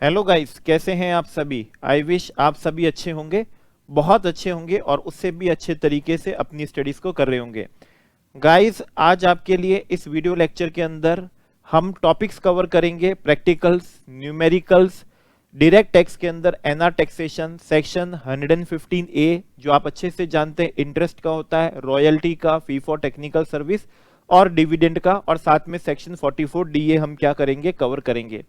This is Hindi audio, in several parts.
हेलो गाइस, कैसे हैं आप सभी। आई विश आप सभी अच्छे होंगे, बहुत अच्छे होंगे और उससे भी अच्छे तरीके से अपनी स्टडीज को कर रहे होंगे। गाइस, आज आपके लिए इस वीडियो लेक्चर के अंदर हम टॉपिक्स कवर करेंगे, प्रैक्टिकल्स, न्यूमेरिकल्स, डायरेक्ट टैक्स के अंदर एनआर टैक्सेशन, सेक्शन 115 ए जो आप अच्छे से जानते हैं इंटरेस्ट का होता है, रॉयल्टी का, फी फॉर टेक्निकल सर्विस और डिविडेंड का, और साथ में सेक्शन 44 डीए हम क्या करेंगे, कवर करेंगे।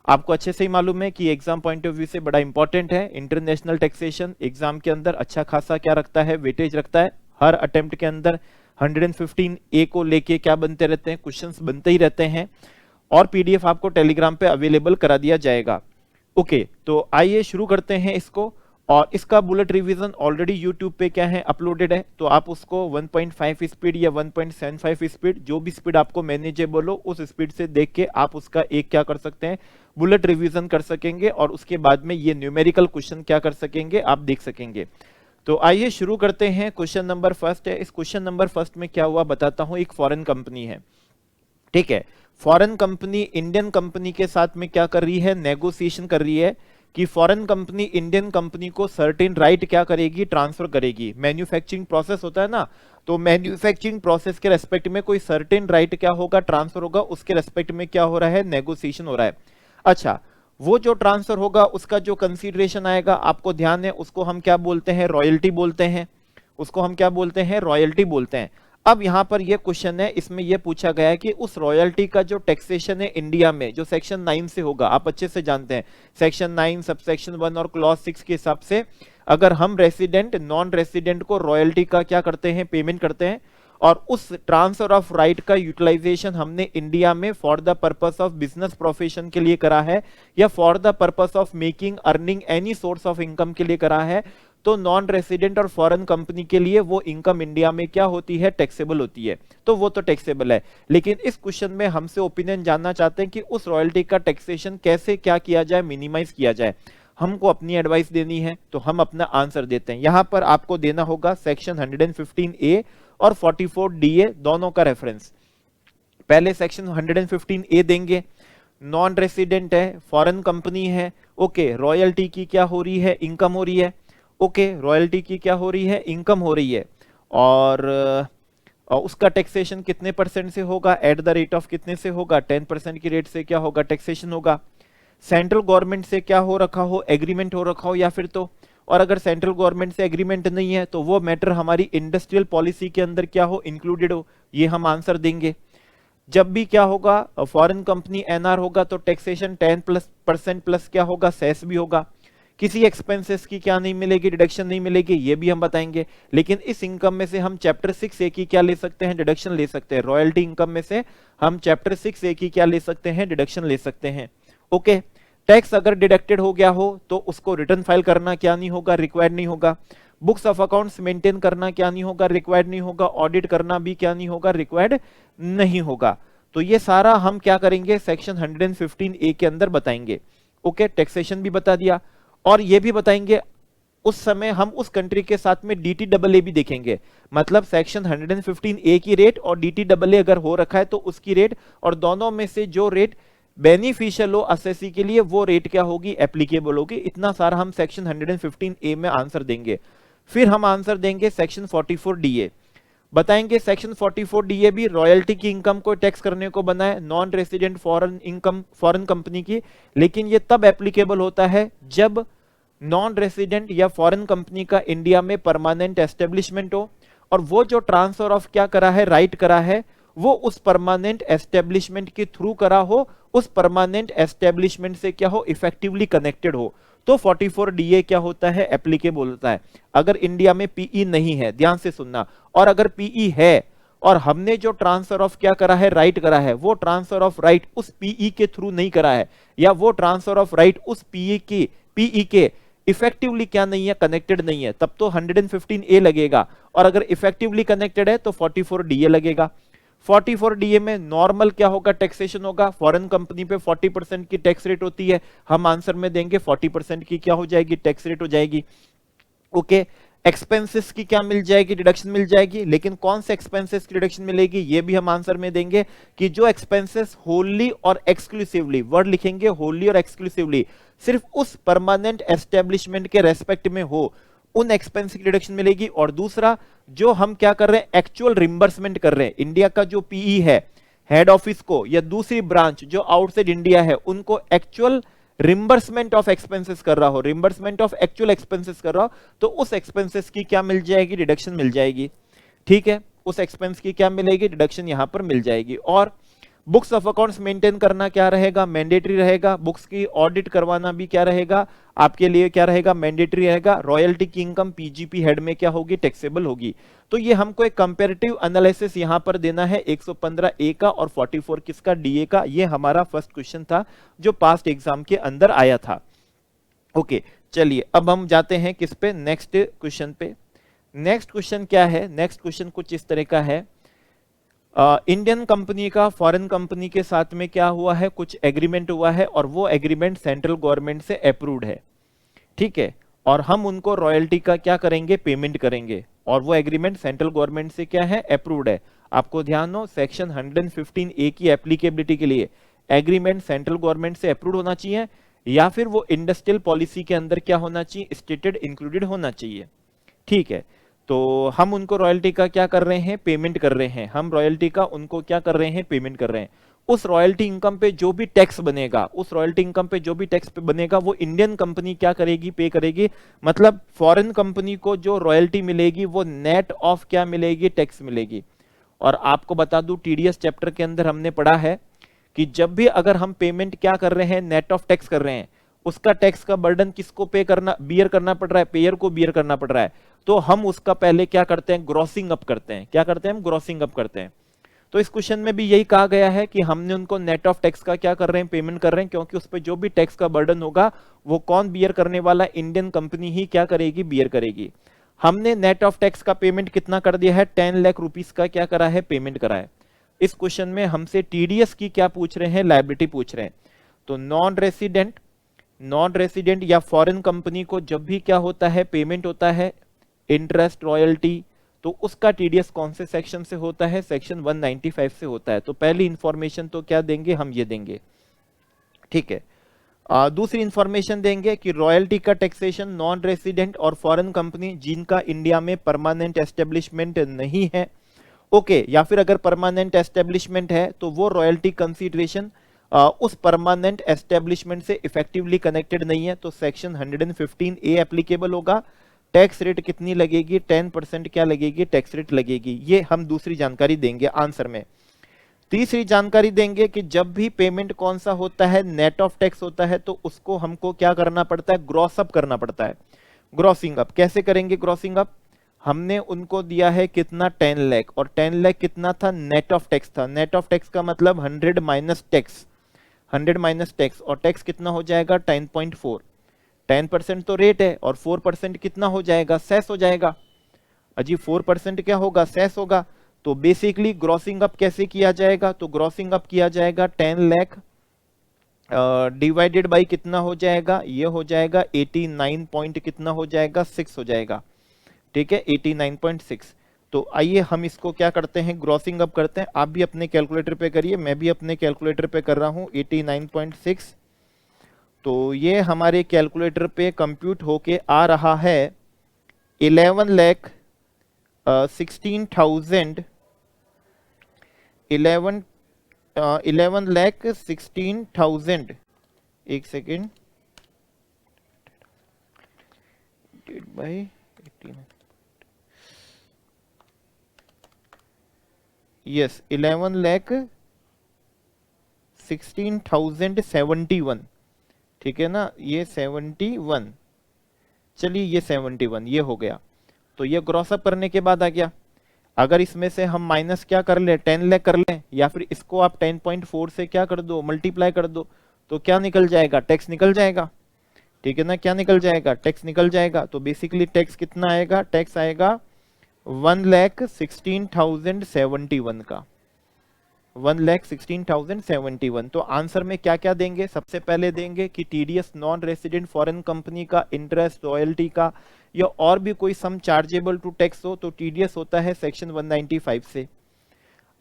आपको अच्छे से ही मालूम है कि एग्जाम पॉइंट ऑफ व्यू से बड़ा इंपॉर्टेंट है। इंटरनेशनल टैक्सेशन एग्जाम के अंदर अच्छा खासा क्या रखता है, वेटेज रखता है। हर अटेम्प्ट के अंदर 115 ए को लेके क्या बनते रहते हैं, क्वेश्चंस बनते ही रहते हैं और पीडीएफ आपको टेलीग्राम पे अवेलेबल करा दिया जाएगा। ओके, तो आइए शुरू करते हैं इसको। और इसका बुलेट रिवीजन ऑलरेडी यूट्यूब पे क्या है, अपलोडेड है, तो आप उसको 1.5 स्पीड या 1.75 स्पीड, जो भी स्पीड आपको मैनेजेबल हो उस स्पीड से देख के आप उसका एक क्या कर सकते हैं, बुलेट रिवीजन कर सकेंगे और उसके बाद में ये न्यूमेरिकल क्वेश्चन क्या कर सकेंगे, आप देख सकेंगे। तो आइए शुरू करते हैं। क्वेश्चन नंबर फर्स्ट है। इस क्वेश्चन नंबर फर्स्ट में क्या हुआ बताता हूं। एक फॉरेन कंपनी है, ठीक है। फॉरेन कंपनी इंडियन कंपनी के साथ में क्या कर रही है, नेगोशिएशन कर रही है कि फॉरेन कंपनी इंडियन कंपनी को सर्टेन राइट क्या करेगी, ट्रांसफर करेगी। मैन्युफैक्चरिंग प्रोसेस होता है ना, तो मैन्युफैक्चरिंग प्रोसेस के रेस्पेक्ट में कोई सर्टेन राइट क्या होगा, ट्रांसफर होगा, उसके रेस्पेक्ट में क्या हो रहा है, नेगोशिएशन हो रहा है। अच्छा, वो जो ट्रांसफर होगा उसका जो कंसीडरेशन आएगा, आपको ध्यान है, उसको हम क्या बोलते हैं, रॉयल्टी बोलते हैं। उसको हम क्या बोलते हैं, रॉयल्टी बोलते हैं। अब यहां पर ये क्वेश्चन है, इसमें यह पूछा गया है कि उस रॉयल्टी का जो टैक्सेशन है इंडिया में, जो सेक्शन 9 से होगा, आप अच्छे से जानते हैं सेक्शन 9 सबसेक्शन 1 और क्लॉज 6 के हिसाब से अगर हम रेसिडेंट नॉन रेसिडेंट को रॉयल्टी का क्या करते हैं, पेमेंट करते हैं, और उस ट्रांसफर ऑफ राइट का यूटिलाइजेशन हमने इंडिया में for the purpose of business profession के लिए करा है या for the purpose of making earning any source of income के लिए करा है, तो नॉन रेसिडेंट और फॉरेन कंपनी के लिए वो इनकम इंडिया में क्या होती है, टैक्सेबल होती है, तो वो तो टैक्सेबल है। लेकिन इस क्वेश्चन में हमसे ओपिनियन जानना चाहते हैं कि उस रॉयल्टी का टैक्सेशन कैसे क्या किया जाए, मिनिमाइज किया जाए। हमको अपनी एडवाइस देनी है तो हम अपना आंसर देते हैं। यहां पर आपको देना होगा सेक्शन 115 ए और 44 डीए दोनों का रेफरेंस। पहले सेक्शन 115 ए देंगे, नॉन रेसिडेंट है, फॉरेन कंपनी है, ओके, रॉयल्टी की क्या हो रही है, इनकम हो रही है, ओके, रॉयल्टी की क्या हो रही है, इनकम हो रही है, और उसका टैक्सेशन कितने परसेंट से होगा, एट द रेट ऑफ कितने से होगा, 10% की रेट से क्या होगा, टैक्सेशन होगा। सेंट्रल गवर्नमेंट से क्या हो रखा हो, एग्रीमेंट हो रखा हो या फिर तो, और अगर सेंट्रल गवर्नमेंट से एग्रीमेंट नहीं है तो वो मैटर हमारी इंडस्ट्रियल पॉलिसी के अंदर क्या हो, इंक्लूडेड हो, ये हम आंसर देंगे। जब भी क्या होगा, फॉरेन कंपनी एनआर होगा तो टैक्सेशन 10% प्लस क्या होगा, सेस भी होगा। किसी एक्सपेंसेस की क्या नहीं मिलेगी, डिडक्शन नहीं मिलेगी, ये भी हम बताएंगे। लेकिन इस इनकम में से हम चैप्टर 6 ए की क्या ले सकते हैं, डिडक्शन ले सकते हैं। रॉयल्टी इनकम में से हम चैप्टर 6 ए की क्या ले सकते हैं, डिडक्शन ले सकते हैं। ओके, टैक्स अगर डिडक्टेड हो गया हो तो उसको रिटर्न फाइल करना क्या नहीं होगा, रिक्वायर्ड नहीं होगा। बुक्स ऑफ अकाउंट्स मेंटेन करना क्या नहीं होगा, रिक्वायर्ड नहीं होगा। ऑडिट करना भी क्या नहीं होगा, रिक्वायर्ड नहीं होगा। तो ये सारा हम क्या करेंगे, सेक्शन 115 ए के अंदर बताएंगे। ओके, टैक्सेशन भी बता दिया और ये भी बताएंगे उस समय हम उस कंट्री के साथ में डीटीडब्ल्यूए भी देखेंगे। मतलब सेक्शन 115 ए की रेट और डीटीडब्ल्यूए अगर हो रखा है तो उसकी रेट, और दोनों में से जो रेट बेनिफिशियल हो असेसी के लिए वो रेट क्या होगी, एप्लीकेबल होगी। इतना सारा हम सेक्शन 115 ए में आंसर देंगे। फिर हम आंसर देंगे सेक्शन 44 डीए, बताएंगे सेक्शन 44 डीए भी रॉयल्टी की इनकम को टैक्स करने को बना है, non resident foreign income, foreign company की। लेकिन ये तब एप्लीकेबल होता है जब नॉन रेसिडेंट या फॉरेन कंपनी का इंडिया में परमानेंट एस्टेब्लिशमेंट हो, और वो जो ट्रांसफर ऑफ क्या करा है, राइट करा है, वो उस परमानेंट एस्टेब्लिशमेंट के थ्रू करा हो, उस परमानेंट एस्टेब्लिशमेंट से क्या हो, इफेक्टिवली कनेक्टेड हो, तो 44 डीए क्या होता है, एप्लीकेबल होता है। अगर इंडिया में पीई नहीं है, ध्यान से सुनना, और अगर पीई है और हमने जो ट्रांसफर ऑफ क्या करा है, राइट करा है, वो ट्रांसफर ऑफ राइट उस पीई के थ्रू नहीं करा है, या वो ट्रांसफर ऑफ राइट उस पीई के इफेक्टिवली क्या नहीं है, कनेक्टेड नहीं है, तब तो 115 ए लगेगा। और अगर इफेक्टिवली कनेक्टेड है तो 44 डीए लगेगा। 44 डीए में नॉर्मल क्या होगा, टैक्सेशन होगा। फॉरेन कंपनी पे 40% की टैक्स रेट होती है, हम आंसर में देंगे 40% की क्या हो जाएगी, टैक्स रेट हो जाएगी। ओके, एक्सपेंसेस की क्या मिल जाएगी, डिडक्शन मिल जाएगी। लेकिन कौन से एक्सपेंसेस की डिडक्शन मिलेगी ये भी हम आंसर में देंगे कि जो एक्सपेंसेस होली और एक्सक्लूसिवली, वर्ड लिखेंगे होली और एक्सक्लूसिवली, सिर्फ उस परमानेंट एस्टेब्लिशमेंट के रेस्पेक्ट में हो, उन एक्सपेंस की डिडक्शन मिलेगी। और दूसरा, जो हम क्या कर रहे हैं, एक्चुअल रिम्बर्समेंट कर रहे हैं, इंडिया का जो पीई है हेड ऑफिस को या दूसरी ब्रांच जो आउटसाइड इंडिया है उनको एक्चुअल रिम्बर्समेंट ऑफ एक्सपेंसेस कर रहा हो, रिम्बर्समेंट ऑफ एक्चुअल एक्सपेंसेस कर रहा हो, तो उस एक्सपेंसेस की क्या मिल जाएगी, डिडक्शन मिल जाएगी। ठीक है, उस एक्सपेंस की क्या मिलेगी, डिडक्शन यहां पर मिल जाएगी। और बुक्स ऑफ अकाउंट्स मेंटेन करना क्या रहेगा, मैंडेटरी रहेगा। बुक्स की ऑडिट करवाना भी क्या रहेगा, आपके लिए क्या रहेगा, मैंडेटरी रहेगा। रॉयल्टी की इनकम पीजीपी हेड में क्या होगी, टैक्सेबल होगी। तो ये हमको एक कंपैरेटिव एनालिसिस यहां पर देना है 115 ए का और 44 किसका, डीए का। ये हमारा फर्स्ट क्वेश्चन था जो पास्ट एग्जाम के अंदर आया था। ओके, चलिए अब हम जाते हैं किस पे, नेक्स्ट क्वेश्चन पे। नेक्स्ट क्वेश्चन क्या है, नेक्स्ट क्वेश्चन कुछ इस तरह का है। इंडियन कंपनी का फॉरेन कंपनी के साथ में क्या हुआ है, कुछ एग्रीमेंट हुआ है और वो एग्रीमेंट सेंट्रल गवर्नमेंट से अप्रूव्ड है। ठीक है, और हम उनको रॉयल्टी का क्या करेंगे, पेमेंट करेंगे। और वो एग्रीमेंट सेंट्रल गवर्नमेंट से क्या है, अप्रूव्ड है। आपको ध्यान हो, सेक्शन 115 ए की एप्लीकेबिलिटी के लिए एग्रीमेंट सेंट्रल गवर्नमेंट से अप्रूव्ड होना चाहिए या फिर वो इंडस्ट्रियल पॉलिसी के अंदर क्या होना चाहिए, स्टेटेड इंक्लूडेड होना चाहिए। ठीक है, तो हम उनको रॉयल्टी का क्या कर रहे हैं, पेमेंट कर रहे हैं। हम रॉयल्टी का उनको क्या कर रहे हैं, पेमेंट कर रहे हैं। उस रॉयल्टी इनकम पे जो भी टैक्स बनेगा, उस रॉयल्टी इनकम पे जो भी टैक्स पे बनेगा वो इंडियन कंपनी क्या करेगी, पे करेगी। मतलब फॉरेन कंपनी को जो रॉयल्टी मिलेगी वो नेट ऑफ क्या मिलेगी, टैक्स मिलेगी। और आपको बता दूं, टीडीएस चैप्टर के अंदर हमने पढ़ा है कि जब भी अगर हम पेमेंट क्या कर रहे हैं, नेट ऑफ टैक्स कर रहे हैं, उसका टैक्स का बर्डन किसको पे करना, बियर करना पड़ रहा है, पेयर को बियर करना पड़ रहा है। तो हम उसका पहले क्या करते हैं, ग्रॉसिंग अप करते हैं। क्या करते हैं हम, ग्रॉसिंग अप करते हैं। तो इस क्वेश्चन में भी यही कहा गया है कि हमने उनको नेट ऑफ टैक्स का क्या कर रहे हैं, पेमेंट कर रहे हैं, क्योंकि उस पर जो भी टैक्स का बर्डन होगा वो कौन बियर करने वाला, इंडियन कंपनी ही क्या करेगी, बियर करेगी। हमने नेट ऑफ टैक्स का पेमेंट कितना कर दिया है, 10 लाख रुपीस का क्या करा है, पेमेंट करा है। इस क्वेश्चन में हमसे टीडीएस की क्या पूछ रहे हैं, लायबिलिटी पूछ रहे हैं। तो नॉन रेसिडेंट या फॉरेन कंपनी को जब भी क्या होता है, पेमेंट होता है, इंटरेस्ट, रॉयल्टी, तो उसका टीडीएस कौन से सेक्शन से होता है, सेक्शन 195 से होता है। तो पहली इंफॉर्मेशन तो क्या देंगे, हम ये देंगे। ठीक है, दूसरी इंफॉर्मेशन देंगे कि रॉयल्टी का टैक्सेशन नॉन रेसिडेंट और फॉरेन कंपनी जिनका इंडिया में परमानेंट एस्टेब्लिशमेंट नहीं है, ओके, या फिर अगर परमानेंट एस्टेब्लिशमेंट है तो वो रॉयल्टी कंसीडरेशन उस परमानेंट एस्टेब्लिशमेंट से इफेक्टिवली कनेक्टेड नहीं है, तो सेक्शन 115 ए एप्लीकेबल होगा। टैक्स रेट कितनी लगेगी, 10% क्या लगेगी, टैक्स रेट लगेगी। ये हम दूसरी जानकारी देंगे आंसर में। तीसरी जानकारी देंगे कि जब भी पेमेंट कौन सा होता है, नेट ऑफ टैक्स होता है, तो उसको हमको क्या करना पड़ता है, ग्रॉस अप करना पड़ता है। ग्रॉसिंग अप कैसे करेंगे, ग्रॉसिंग अप हमने उनको दिया है कितना, 10 लाख, और 10 लाख कितना था, नेट ऑफ टैक्स था। नेट ऑफ टैक्स का मतलब 100 माइनस टैक्स, 100 माइनस टैक्स, और टैक्स कितना हो जाएगा, 10.4। 10% तो रेट है और 4% कितना हो जाएगा, सेस हो जाएगा। अजी 4% क्या होगा, सेस होगा। तो बेसिकली ग्रॉसिंग अप कैसे किया जाएगा, तो ग्रॉसिंग अप किया जाएगा 10 लाख डिवाइडेड बाई कितना हो जाएगा, ये हो जाएगा 89 पॉइंट कितना हो जाएगा, 6 हो जाएगा। ठीक है, 89.6। तो आइए हम इसको क्या करते हैं, ग्रॉसिंग अप करते हैं। आप भी अपने कैलकुलेटर पे करिए, मैं भी अपने कैलकुलेटर पे कर रहा हूं। 89.6, तो ये हमारे कैलकुलेटर पे कंप्यूट होके आ रहा है 11 लाख 16,000 11 लाख 16,000। एक सेकेंड, बाई 18, यस 11 लाख 16,071। ठीक है ना, ये 71, चलिए ये 71 ये हो गया। तो ये ग्रॉस अप करने के बाद आ गया। अगर इसमें से हम माइनस क्या कर ले, 10 लाख कर लें, या फिर इसको आप 10.4 से क्या कर दो, मल्टीप्लाई कर दो, तो क्या निकल जाएगा, टैक्स निकल जाएगा। ठीक है ना, क्या निकल जाएगा, टैक्स निकल जाएगा। तो बेसिकली टैक्स कितना आएगा, टैक्स आएगा 1,16,071 का, 1,16,071। तो आंसर में क्या क्या देंगे? सबसे पहले देंगे कि TDS non resident foreign company का इंटरेस्ट, रॉयल्टी का या और भी कोई सम चार्जेबल टू टैक्स हो तो टीडीएस होता है सेक्शन 195 से।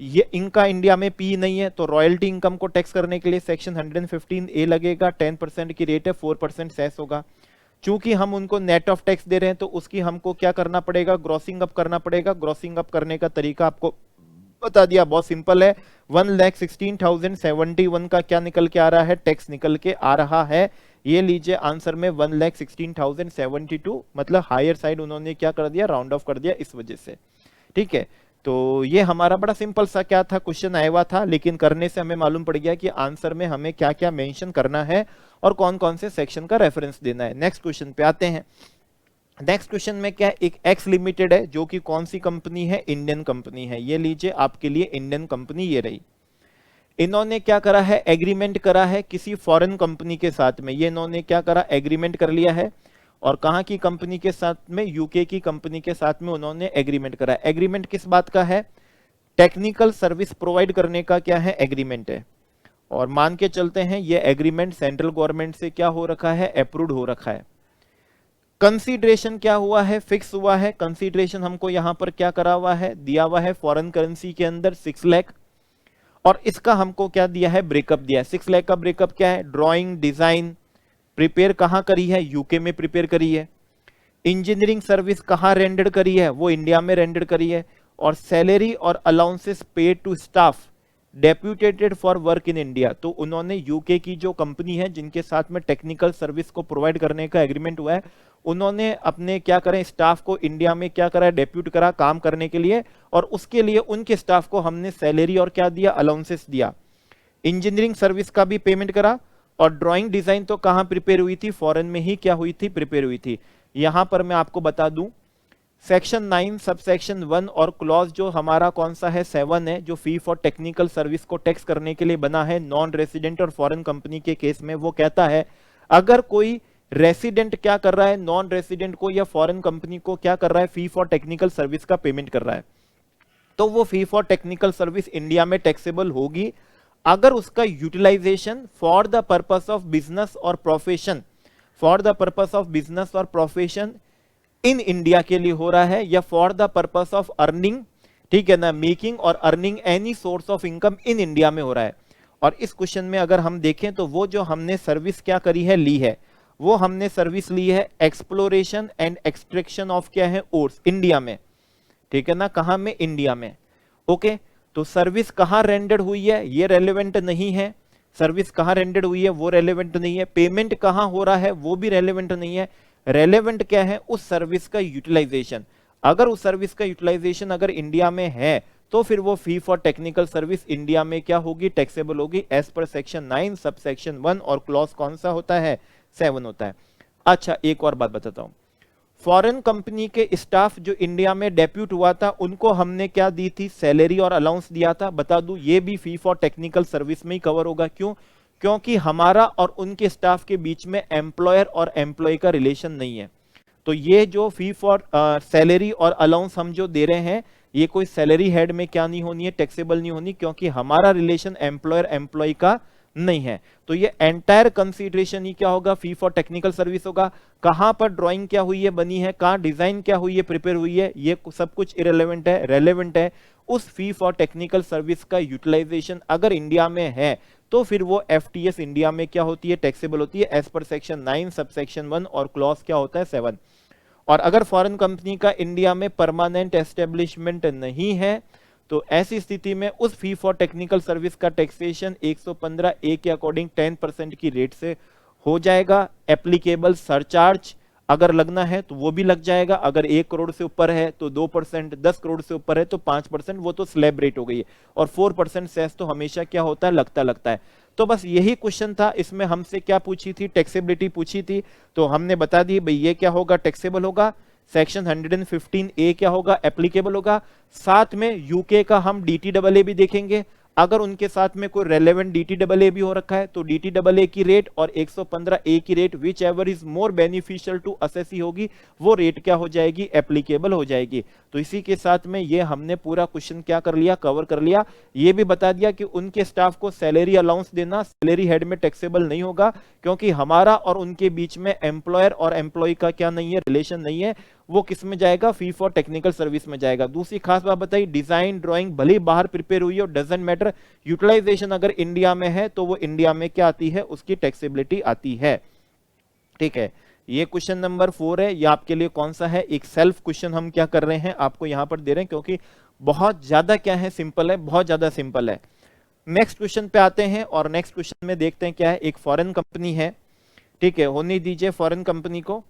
ये इनका इंडिया में पी नहीं है तो रॉयल्टी इनकम को टैक्स करने के लिए सेक्शन 115 ए लगेगा। 10% की रेट है, 4% सेस होगा। चूंकि हम उनको नेट ऑफ टैक्स दे रहे हैं तो उसकी हमको क्या करना पड़ेगा? ग्रॉसिंग अप करना पड़ेगा। ग्रॉसिंग अप करने का तरीका आपको बता दिया, बहुत सिंपल है। 1,16,071 का क्या निकल के आ रहा है? टैक्स निकल के आ रहा है। ये लीजिए आंसर में 1,16,072, मतलब हायर साइड उन्होंने क्या कर दिया? राउंड ऑफ कर दिया इस वजह से। ठीक है, तो ये हमारा बड़ा सिंपल सा क्या था? क्वेश्चन आया हुआ था, लेकिन करने से हमें मालूम पड़ गया कि आंसर में हमें क्या क्या मेंशन करना है और कौन कौन से सेक्शन का रेफरेंस देना है। नेक्स्ट क्वेश्चन पे आते हैं। नेक्स्ट क्वेश्चन में क्या है? एक एक्स लिमिटेड है जो कि कौन सी कंपनी है? इंडियन कंपनी है। ये लीजिए आपके लिए इंडियन कंपनी ये रही। इन्होंने क्या करा है? एग्रीमेंट करा है किसी फॉरेन कंपनी के साथ में। ये इन्होंने क्या करा? एग्रीमेंट कर लिया है। और कहां की कंपनी के साथ में? यूके की कंपनी के साथ में उन्होंने एग्रीमेंट करा। एग्रीमेंट किस बात का है? टेक्निकल सर्विस प्रोवाइड करने का क्या है? एग्रीमेंट है। और मान के चलते हैं ये एग्रीमेंट सेंट्रल गवर्नमेंट से क्या हो रखा है? अप्रूव्ड हो रखा है। कंसीडरेशन क्या हुआ है? फिक्स हुआ है। कंसीडरेशन हमको यहां पर क्या करा हुआ है? दिया हुआ है फॉरेन करेंसी के अंदर 6 लाख। और इसका हमको क्या दिया है? ब्रेकअप दिया है। 6 लाख का ब्रेकअप क्या है? ड्राइंग डिजाइन प्रिपेयर कहां करी है? यूके में प्रिपेयर करी है। इंजीनियरिंग सर्विस कहां रेंडर करी है? वो इंडिया में रेंडर करी है। और सैलरी और allowances paid to staff deputated for work in India, तो उन्होंने यूके की जो कंपनी है जिनके साथ में टेक्निकल सर्विस को प्रोवाइड करने का एग्रीमेंट हुआ है, उन्होंने अपने क्या करें? स्टाफ को इंडिया में क्या करा? डेप्यूट करा काम करने के लिए। और उसके लिए उनके स्टाफ को हमने सैलरी और क्या दिया? अलाउंसेस दिया। इंजीनियरिंग सर्विस का भी पेमेंट करा। और ड्राइंग डिजाइन तो कहां प्रिपेयर हुई थी? फॉरेन में ही क्या हुई थी? प्रिपेयर हुई थी। यहां पर मैं आपको बता दूं, सेक्शन 9 सब सेक्शन 1 और क्लॉज जो हमारा कौन सा है? 7 है, जो फी फॉर टेक्निकल सर्विस को टैक्स करने के लिए बना है नॉन रेसिडेंट और फॉरेन कंपनी के केस में। वो कहता है अगर कोई रेसिडेंट क्या कर रहा है? नॉन रेसिडेंट को या फॉरेन कंपनी को क्या कर रहा है? फी फॉर टेक्निकल सर्विस का पेमेंट कर रहा है, तो वो fee for technical service India में टैक्सेबल होगी अगर उसका utilization for the purpose of business और profession, for the purpose of business और प्रोफेशन इन इंडिया के लिए हो रहा है, या for the purpose of earning, ठीक है ना, मेकिंग और earning any source of income in India में हो रहा है। और इस क्वेश्चन में अगर हम देखें तो वो जो हमने सर्विस क्या करी है? ली है, वो हमने सर्विस ली है एक्सप्लोरेशन एंड एक्सट्रैक्शन ऑफ क्या है? ओर्स, इंडिया में। ठीक है ना, कहां में? इंडिया में। ओके, तो सर्विस कहां रेंडर्ड हुई है? ये रेलेवेंट नहीं है। सर्विस कहां रेंडर्ड हुई है? वो रेलेवेंट नहीं है। पेमेंट कहां हो रहा है? वो भी रेलेवेंट नहीं है। रेलेवेंट क्या है? उस सर्विस का यूटिलाइजेशन। अगर उस सर्विस का यूटिलाइजेशन अगर इंडिया में है तो फिर वो fee for technical service India में क्या होगी? टैक्सेबल होगी as per section 9 sub section 1 और क्लॉज कौन सा होता है? 7 होता है। अच्छा, एक और बात बताता हूं। फॉरेन कंपनी के स्टाफ जो इंडिया में डेप्यूट हुआ था उनको हमने क्या दी थी? सैलरी और अलाउंस दिया था। बता दूं ये भी फी फॉर टेक्निकल सर्विस में ही कवर होगा। क्यों? क्योंकि हमारा और उनके स्टाफ के बीच में एम्प्लॉयर और एम्प्लॉय का रिलेशन नहीं है। तो ये जो फी फॉर सैलरी और अलाउंस हम जो दे रहे हैं, ये कोई सैलरी हेड में क्या नहीं होनी है? टैक्सेबल नहीं होनी, क्योंकि हमारा रिलेशन एम्प्लॉयर एम्प्लॉय का नहीं है। तो ये एंटायर कंसीडरेशन ही क्या होगा? फी फॉर टेक्निकल सर्विस होगा। कहां पर ड्राइंग क्या हुई है? बनी है। कहां डिजाइन क्या हुई है? प्रिपेयर हुई है। ये सब कुछ इरेलेवेंट है। रेलेवेंट है उस फी फॉर टेक्निकल सर्विस का यूटिलाइजेशन अगर इंडिया में है तो फिर वो एफटीएस इंडिया में क्या होती है? टैक्सेबल होती है as per section 9 sub section 1 और क्लॉज क्या होता है? 7। और अगर फॉरेन कंपनी का इंडिया में परमानेंट एस्टेब्लिशमेंट नहीं है तो ऐसी स्थिति में उस फी फॉर टेक्निकल सर्विस का टैक्सेशन 115 ए के अकॉर्डिंग 10% की रेट से हो जाएगा। एप्लीकेबल सरचार्ज अगर लगना है तो वो भी लग जाएगा। अगर 1 करोड़ से ऊपर है तो 2%, 10 करोड़ से ऊपर है तो 5%, वो तो स्लैब रेट हो गई है। और 4% सेस तो हमेशा क्या होता है? लगता है। तो बस यही क्वेश्चन था। इसमें हमसे क्या पूछी थी? टैक्सेबिलिटी पूछी थी। तो हमने बता दी भाई ये क्या होगा? टैक्सेबल होगा। सेक्शन 115 ए क्या होगा? एप्लीकेबल होगा। साथ में यूके का हम डीटीडब्ल्यूए भी देखेंगे। अगर उनके साथ में कोई रेलेवेंट DTAA भी हो रखा है तो DTAA की रेट और 115A की rate whichever is more beneficial to assessee होगी, वो रेट क्या हो जाएगी, एप्लीकेबल हो जाएगी। तो इसी के साथ में ये हमने पूरा क्वेश्चन क्या कर लिया, कवर कर लिया। ये भी बता दिया कि उनके स्टाफ को सैलरी अलाउंस देना सैलरी हेड में टैक्सेबल नहीं होगा, क्योंकि हमारा और उनके बीच में एम्प्लॉयर और एम्प्लॉय का क्या नहीं है, रिलेशन नहीं है, वो किस में जाएगा, फी फॉर टेक्निकल सर्विस में जाएगा। दूसरी खास बात बताई, डिजाइन ड्राइंग भले ही बाहर प्रिपेयर हुई हो, डजंट मैटर, यूटिलाइजेशन अगर इंडिया में है तो वो इंडिया में क्या आती है, उसकी टैक्सेबिलिटी आती है। ठीक है, ये क्वेश्चन नंबर 4 है। ये आपके लिए कौन सा है, एक सेल्फ क्वेश्चन हम क्या कर रहे हैं, आपको यहां पर दे रहे हैं, क्योंकि बहुत ज्यादा क्या है, सिंपल है, बहुत ज्यादा सिंपल है। नेक्स्ट क्वेश्चन पे आते हैं और नेक्स्ट क्वेश्चन में देखते हैं क्या है। एक फॉरेन कंपनी है, ठीक है, होने दीजिए फॉरेन कंपनी को।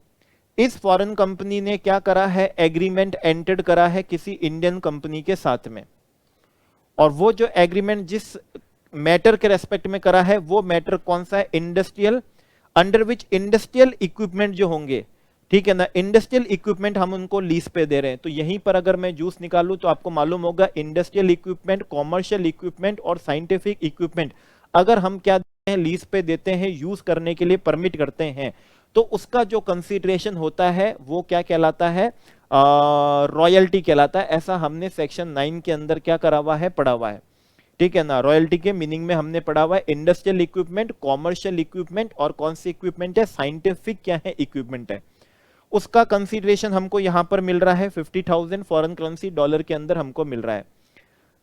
इस फॉरेन कंपनी ने क्या करा है, एग्रीमेंट एंटर्ड करा है किसी इंडियन कंपनी के साथ में, और वो जो एग्रीमेंट जिस मैटर के रेस्पेक्ट में करा है वो मैटर कौन सा है, industrial, under which industrial equipment जो होंगे, ठीक है ना, इंडस्ट्रियल इक्विपमेंट हम उनको लीज पे दे रहे हैं। तो यहीं पर अगर मैं जूस निकालूं तो आपको मालूम होगा इंडस्ट्रियल इक्विपमेंट, कॉमर्शियल इक्विपमेंट और साइंटिफिक इक्विपमेंट अगर हम क्या देते हैं, लीज पे देते हैं, यूज करने के लिए परमिट करते हैं, तो उसका जो कंसीडरेशन होता है वो क्या कहलाता है, रॉयल्टी कहलाता है। ऐसा हमने सेक्शन 9 के अंदर क्या करा हुआ है, पढ़ा हुआ है, ठीक है ना। रॉयल्टी के मीनिंग में हमने पढ़ा हुआ है इंडस्ट्रियल इक्विपमेंट, कॉमर्शियल इक्विपमेंट और कौन सी इक्विपमेंट है, साइंटिफिक क्या है, इक्विपमेंट है। उसका कंसीडरेशन हमको यहां पर मिल रहा है 50,000 फॉरेन करेंसी डॉलर के अंदर हमको मिल रहा है,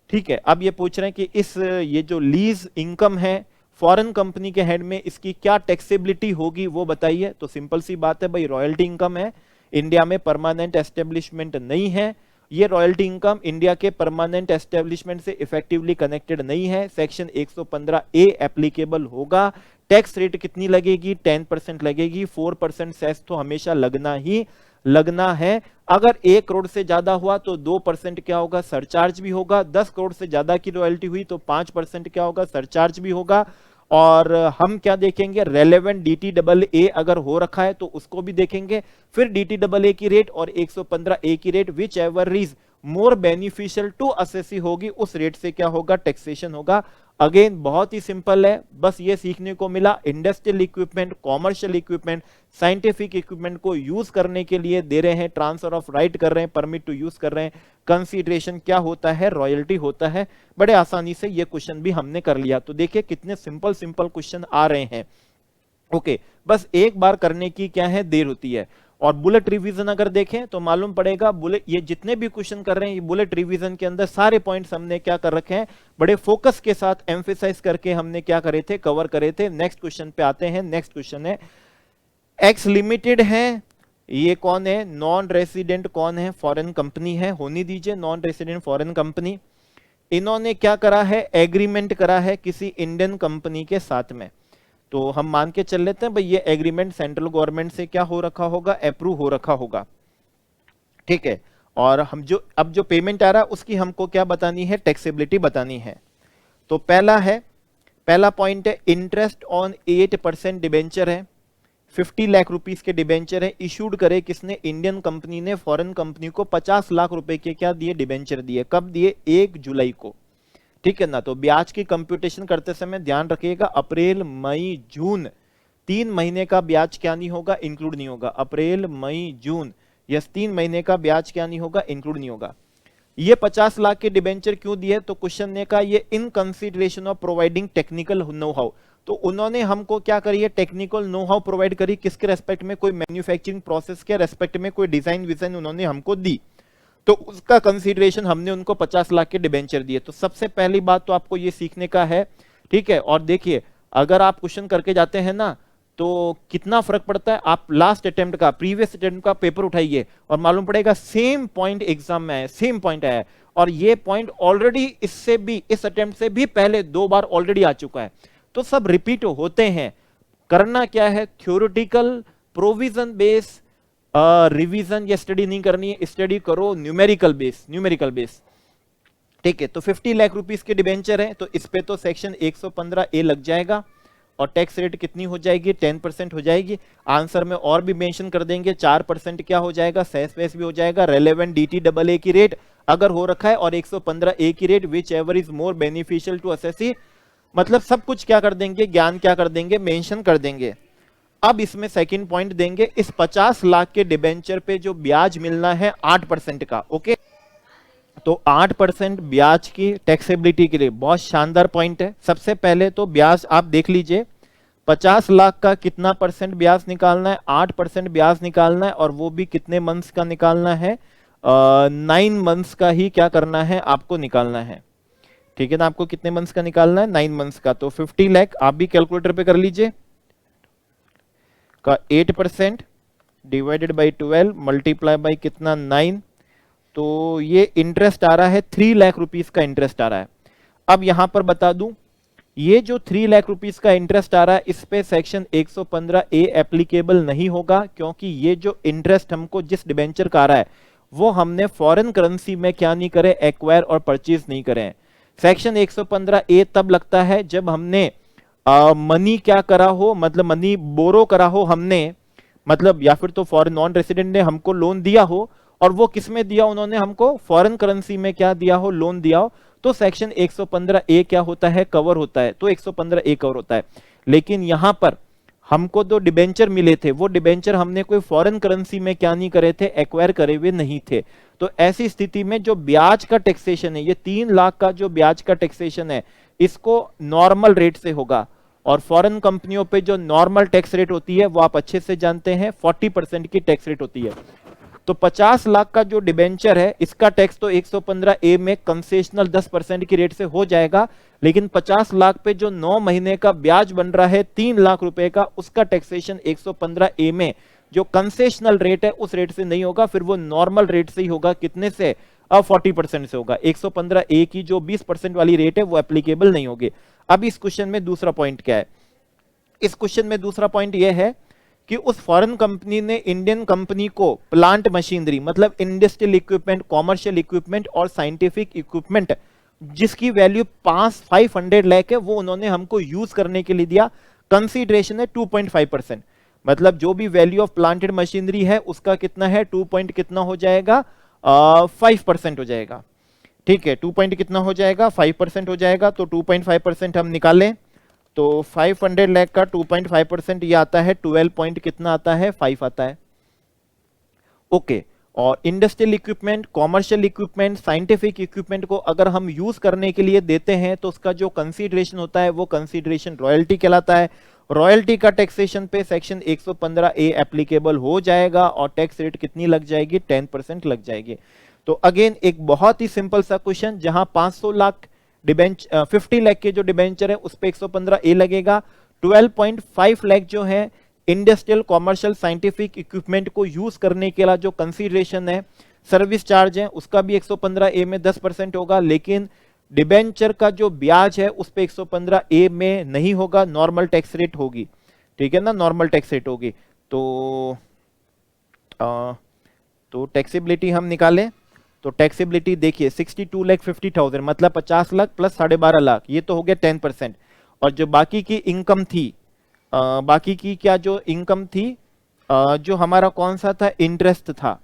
ठीक है। अब ये पूछ रहे हैं कि इस ये जो लीज इनकम है फॉरेन कंपनी के हेड में, इसकी क्या टैक्सेबिलिटी होगी वो बताइए। तो सिंपल सी बात है भाई, रॉयल्टी इनकम है, इंडिया में परमानेंट एस्टेब्लिशमेंट नहीं है, ये रॉयल्टी इनकम इंडिया के परमानेंट एस्टेब्लिशमेंट से इफेक्टिवली कनेक्टेड नहीं है, सेक्शन 115A एप्लीकेबल होगा। टैक्स रेट कितनी लगेगी, 10% लगेगी, 4% सेस तो हमेशा लगना ही लगना है। अगर 1 करोड़ से ज्यादा हुआ तो 2% क्या होगा, सरचार्ज भी होगा। 10 करोड़ से ज्यादा की रॉयल्टी हुई तो 5% क्या होगा, सरचार्ज भी होगा। और हम क्या देखेंगे, रेलेवेंट DTAA अगर हो रखा है तो उसको भी देखेंगे, फिर DTAA की रेट और 115A की rate whichever is more beneficial to assessee होगी, उस रेट से क्या होगा, टैक्सेशन होगा। अगेन बहुत ही सिंपल है, बस ये सीखने को मिला, industrial equipment, commercial equipment, scientific equipment को यूज करने के लिए दे रहे हैं, ट्रांसफर ऑफ राइट कर रहे हैं, परमिट टू यूज कर रहे हैं, कंसीडरेशन क्या होता है, रॉयल्टी होता है। बड़े आसानी से ये क्वेश्चन भी हमने कर लिया। तो देखिए कितने सिंपल सिंपल क्वेश्चन आ रहे हैं। ओके, बस एक बार करने की क्या है, देर होती है। और बुलेट रिवीजन अगर देखें तो मालूम पड़ेगा, बुलेट ये जितने भी क्वेश्चन कर रहे हैं, ये बुलेट रिवीजन के अंदर सारे पॉइंट्स हमने क्या कर रखे हैं, बड़े फोकस के साथ एम्फेसाइज करके हमने क्या करे थे, कवर करे थे। नेक्स्ट क्वेश्चन पे आते हैं। नेक्स्ट क्वेश्चन है एक्स लिमिटेड है, ये कौन है, नॉन रेसिडेंट कौन है, फॉरेन कंपनी है, होनी दीजिए नॉन रेसिडेंट फॉरेन कंपनी। इन्होंने क्या करा है, एग्रीमेंट करा है किसी इंडियन कंपनी के साथ में। तो हम मान के चल लेते हैं भाई ये एग्रीमेंट सेंट्रल गवर्नमेंट से क्या हो रखा होगा, अप्रूव हो रखा होगा, ठीक है। और हम जो अब जो पेमेंट आ रहा है उसकी हमको क्या बतानी है, टैक्सेबिलिटी बतानी है। तो पहला पॉइंट है इंटरेस्ट ऑन 8% डिबेंचर है, 50 लाख रुपीस के डिबेंचर है, इशूड करे किसने, इंडियन कंपनी ने फॉरेन कंपनी को 50 लाख रुपए के क्या दिए, डिबेंचर दिए। कब दिए, 1 जुलाई को, ठीक है ना। तो ब्याज की कंप्यूटेशन करते समय ध्यान रखिएगा, अप्रैल मई जून 3 महीने का ब्याज क्या नहीं होगा, इंक्लूड नहीं होगा। अप्रैल मई जून यस 3 महीने का ब्याज क्या नहीं होगा, इंक्लूड नहीं होगा। ये 50 लाख के डिबेंचर क्यों दिए, तो क्वेश्चन ने कहा ये in consideration of providing technical know how. तो उन्होंने हमको क्या करी है, टेक्निकल नो हाउ प्रोवाइड करी, किसके रेस्पेक्ट में, कोई मैन्युफैक्चरिंग प्रोसेस के रेस्पेक्ट में, कोई डिजाइन विजाइन उन्होंने हमको दी, तो उसका कंसीडरेशन हमने उनको 50 लाख के डिबेंचर दिए। तो सबसे पहली बात तो आपको ये सीखने का है, ठीक है। और देखिए अगर आप क्वेश्चन करके जाते हैं ना तो कितना फर्क पड़ता है, आप लास्ट अटेम्प्ट का, प्रीवियस अटेम्प्ट का पेपर उठाइए और मालूम पड़ेगा सेम पॉइंट एग्जाम में है, सेम पॉइंट आया है। और ये पॉइंट ऑलरेडी इससे भी, इस अटेम्प्ट से भी पहले 2 बार ऑलरेडी आ चुका है, तो सब रिपीट होते हैं। करना क्या है, थ्योरेटिकल प्रोविजन बेस रिवीजन या स्टडी नहीं करनी है, स्टडी करो न्यूमेरिकल बेस, ठीक है। तो 50 लाख रुपीस के डिबेंचर है, तो इस पे तो सेक्शन 115A लग जाएगा और टैक्स रेट कितनी हो जाएगी, 10% हो जाएगी। आंसर में और भी मेंशन कर देंगे, 4% क्या हो जाएगा, सेस वेस भी हो जाएगा। रेलेवेंट DTAA की रेट अगर हो रखा है, और 115 ए की rate whichever is more beneficial to assessee, मतलब सब कुछ क्या कर देंगे, ज्ञान क्या कर देंगे, मेंशन कर देंगे। अब इसमें सेकंड पॉइंट देंगे, इस 50 लाख के डिबेंचर पे जो ब्याज मिलना है 8% का, ओके, तो 8% ब्याज की टैक्सेबिलिटी के लिए बहुत शानदार पॉइंट है। सबसे पहले तो ब्याज आप देख लीजिए, 50 लाख का कितना परसेंट ब्याज निकालना है, 8% ब्याज निकालना है, और वो भी कितने मंथ्स का निकालना है, 9 मंथ्स का ही क्या करना है, आपको निकालना है। ठीक है ना, आपको कितने मंथ्स का निकालना है, 9 मंथ्स का। तो 50 लाख आप भी कैलकुलेटर पे कर लीजिए, का 8% डिवाइडेड बाई 12 मल्टीप्लाई बाई कितना, 9, तो ये इंटरेस्ट आ रहा है 3 लाख रुपीस का इंटरेस्ट आ रहा है। अब यहां पर बता दूं, ये जो 3 लाख रुपीस का इंटरेस्ट आ रहा है, इस पे सेक्शन 115 ए एप्लीकेबल नहीं होगा, क्योंकि ये जो इंटरेस्ट हमको जिस डिबेंचर का आ रहा है वो हमने फॉरेन करेंसी में क्या नहीं करे, एक्वायर और परचेज नहीं करे। सेक्शन 115 ए तब लगता है जब हमने मनी क्या करा हो, मतलब मनी बोरो करा हो हमने, मतलब या फिर तो फॉरेन नॉन रेसिडेंट ने हमको लोन दिया हो, और वो किस में दिया, उन्होंने हमको फॉरेन करेंसी में क्या दिया हो, लोन दिया हो, तो सेक्शन 115 ए क्या होता है, कवर होता है, तो 115 ए कवर होता है। लेकिन यहां पर हमको जो डिबेंचर मिले थे, वो डिबेंचर हमने कोई फॉरेन करेंसी में क्या नहीं करे थे, एक्वायर करे हुए नहीं थे। तो ऐसी स्थिति में जो ब्याज का टैक्सेशन है, ये 3 लाख का जो ब्याज का टैक्सेशन है, इसको नॉर्मल रेट से होगा। और फॉरेन कंपनियों पे जो नॉर्मल टैक्स रेट होती है वो आप अच्छे से जानते हैं, 40% की टैक्स रेट होती है। तो 50 लाख का जो डिबेंचर है, इसका टैक्स तो 115 ए में कंसेशनल 10% की रेट से हो जाएगा, लेकिन 50 लाख पे जो 9 महीने का ब्याज बन रहा है 3 लाख रुपए का, उसका टैक्सेशन 115 ए में जो कंसेशनल रेट है उस रेट से नहीं होगा, फिर वो नॉर्मल रेट से ही होगा। कितने से, अब 40% से होगा। 115 ए की जो 20% वाली रेट है वो एप्लीकेबल नहीं होगी। अब इस क्वेश्चन में दूसरा पॉइंट क्या है, इस क्वेश्चन में दूसरा पॉइंट यह है कि उस फॉरेन कंपनी ने इंडियन कंपनी को प्लांट मशीनरी, मतलब इंडस्ट्रियल इक्विपमेंट, कॉमर्शियल इक्विपमेंट और साइंटिफिक इक्विपमेंट जिसकी वैल्यू 500 लाख है, वो उन्होंने हमको यूज करने के लिए दिया। कंसीडरेशन है 2.5%, मतलब जो भी वैल्यू ऑफ प्लांटेड मशीनरी है उसका कितना है, 2 पॉइंट कितना हो जाएगा, 5% हो जाएगा। ठीक है, 2 पॉइंट कितना हो जाएगा, 5% हो जाएगा। तो 2.5% हम निकालें तो 500 लाख का 2.5% ये आता है 12 पॉइंट कितना आता है, 5 आता है। ओके, और industrial equipment, commercial equipment, scientific equipment को अगर हम यूज करने के लिए देते हैं तो उसका जो कंसीडरेशन होता है वो कंसीडरेशन रॉयल्टी कहलाता है। रॉयल्टी का टैक्सेशन पे सेक्शन 115 ए एप्लीकेबल हो जाएगा और टैक्स रेट कितनी लग जाएगी, 10% लग जाएगी। तो अगेन एक बहुत ही सिंपल सा क्वेश्चन, जहां 500 लाख डिबेंचर 50 लाख के जो डिबेंचर है उस पे 115 ए लगेगा। 12.5 लाख जो है इंडस्ट्रियल, कॉमर्शियल, साइंटिफिक इक्विपमेंट को यूज करने के लिए जो कंसीडरेशन है, सर्विस चार्ज है, उसका भी 115 ए में 10% होगा। लेकिन डिबेंचर का जो ब्याज है उस पे 115 ए में नहीं होगा, नॉर्मल टैक्स रेट होगी। ठीक है ना, नॉर्मल टैक्स रेट होगी। तो टैक्सेबिलिटी हम निकालें तो टैक्सेबिलिटी देखिए 62,50,000 मतलब 50 लाख प्लस 12.5 लाख, ये तो हो गया 10%। और जो बाकी की इनकम थी, बाकी की क्या जो इनकम थी, जो हमारा कौन सा था, इंटरेस्ट था,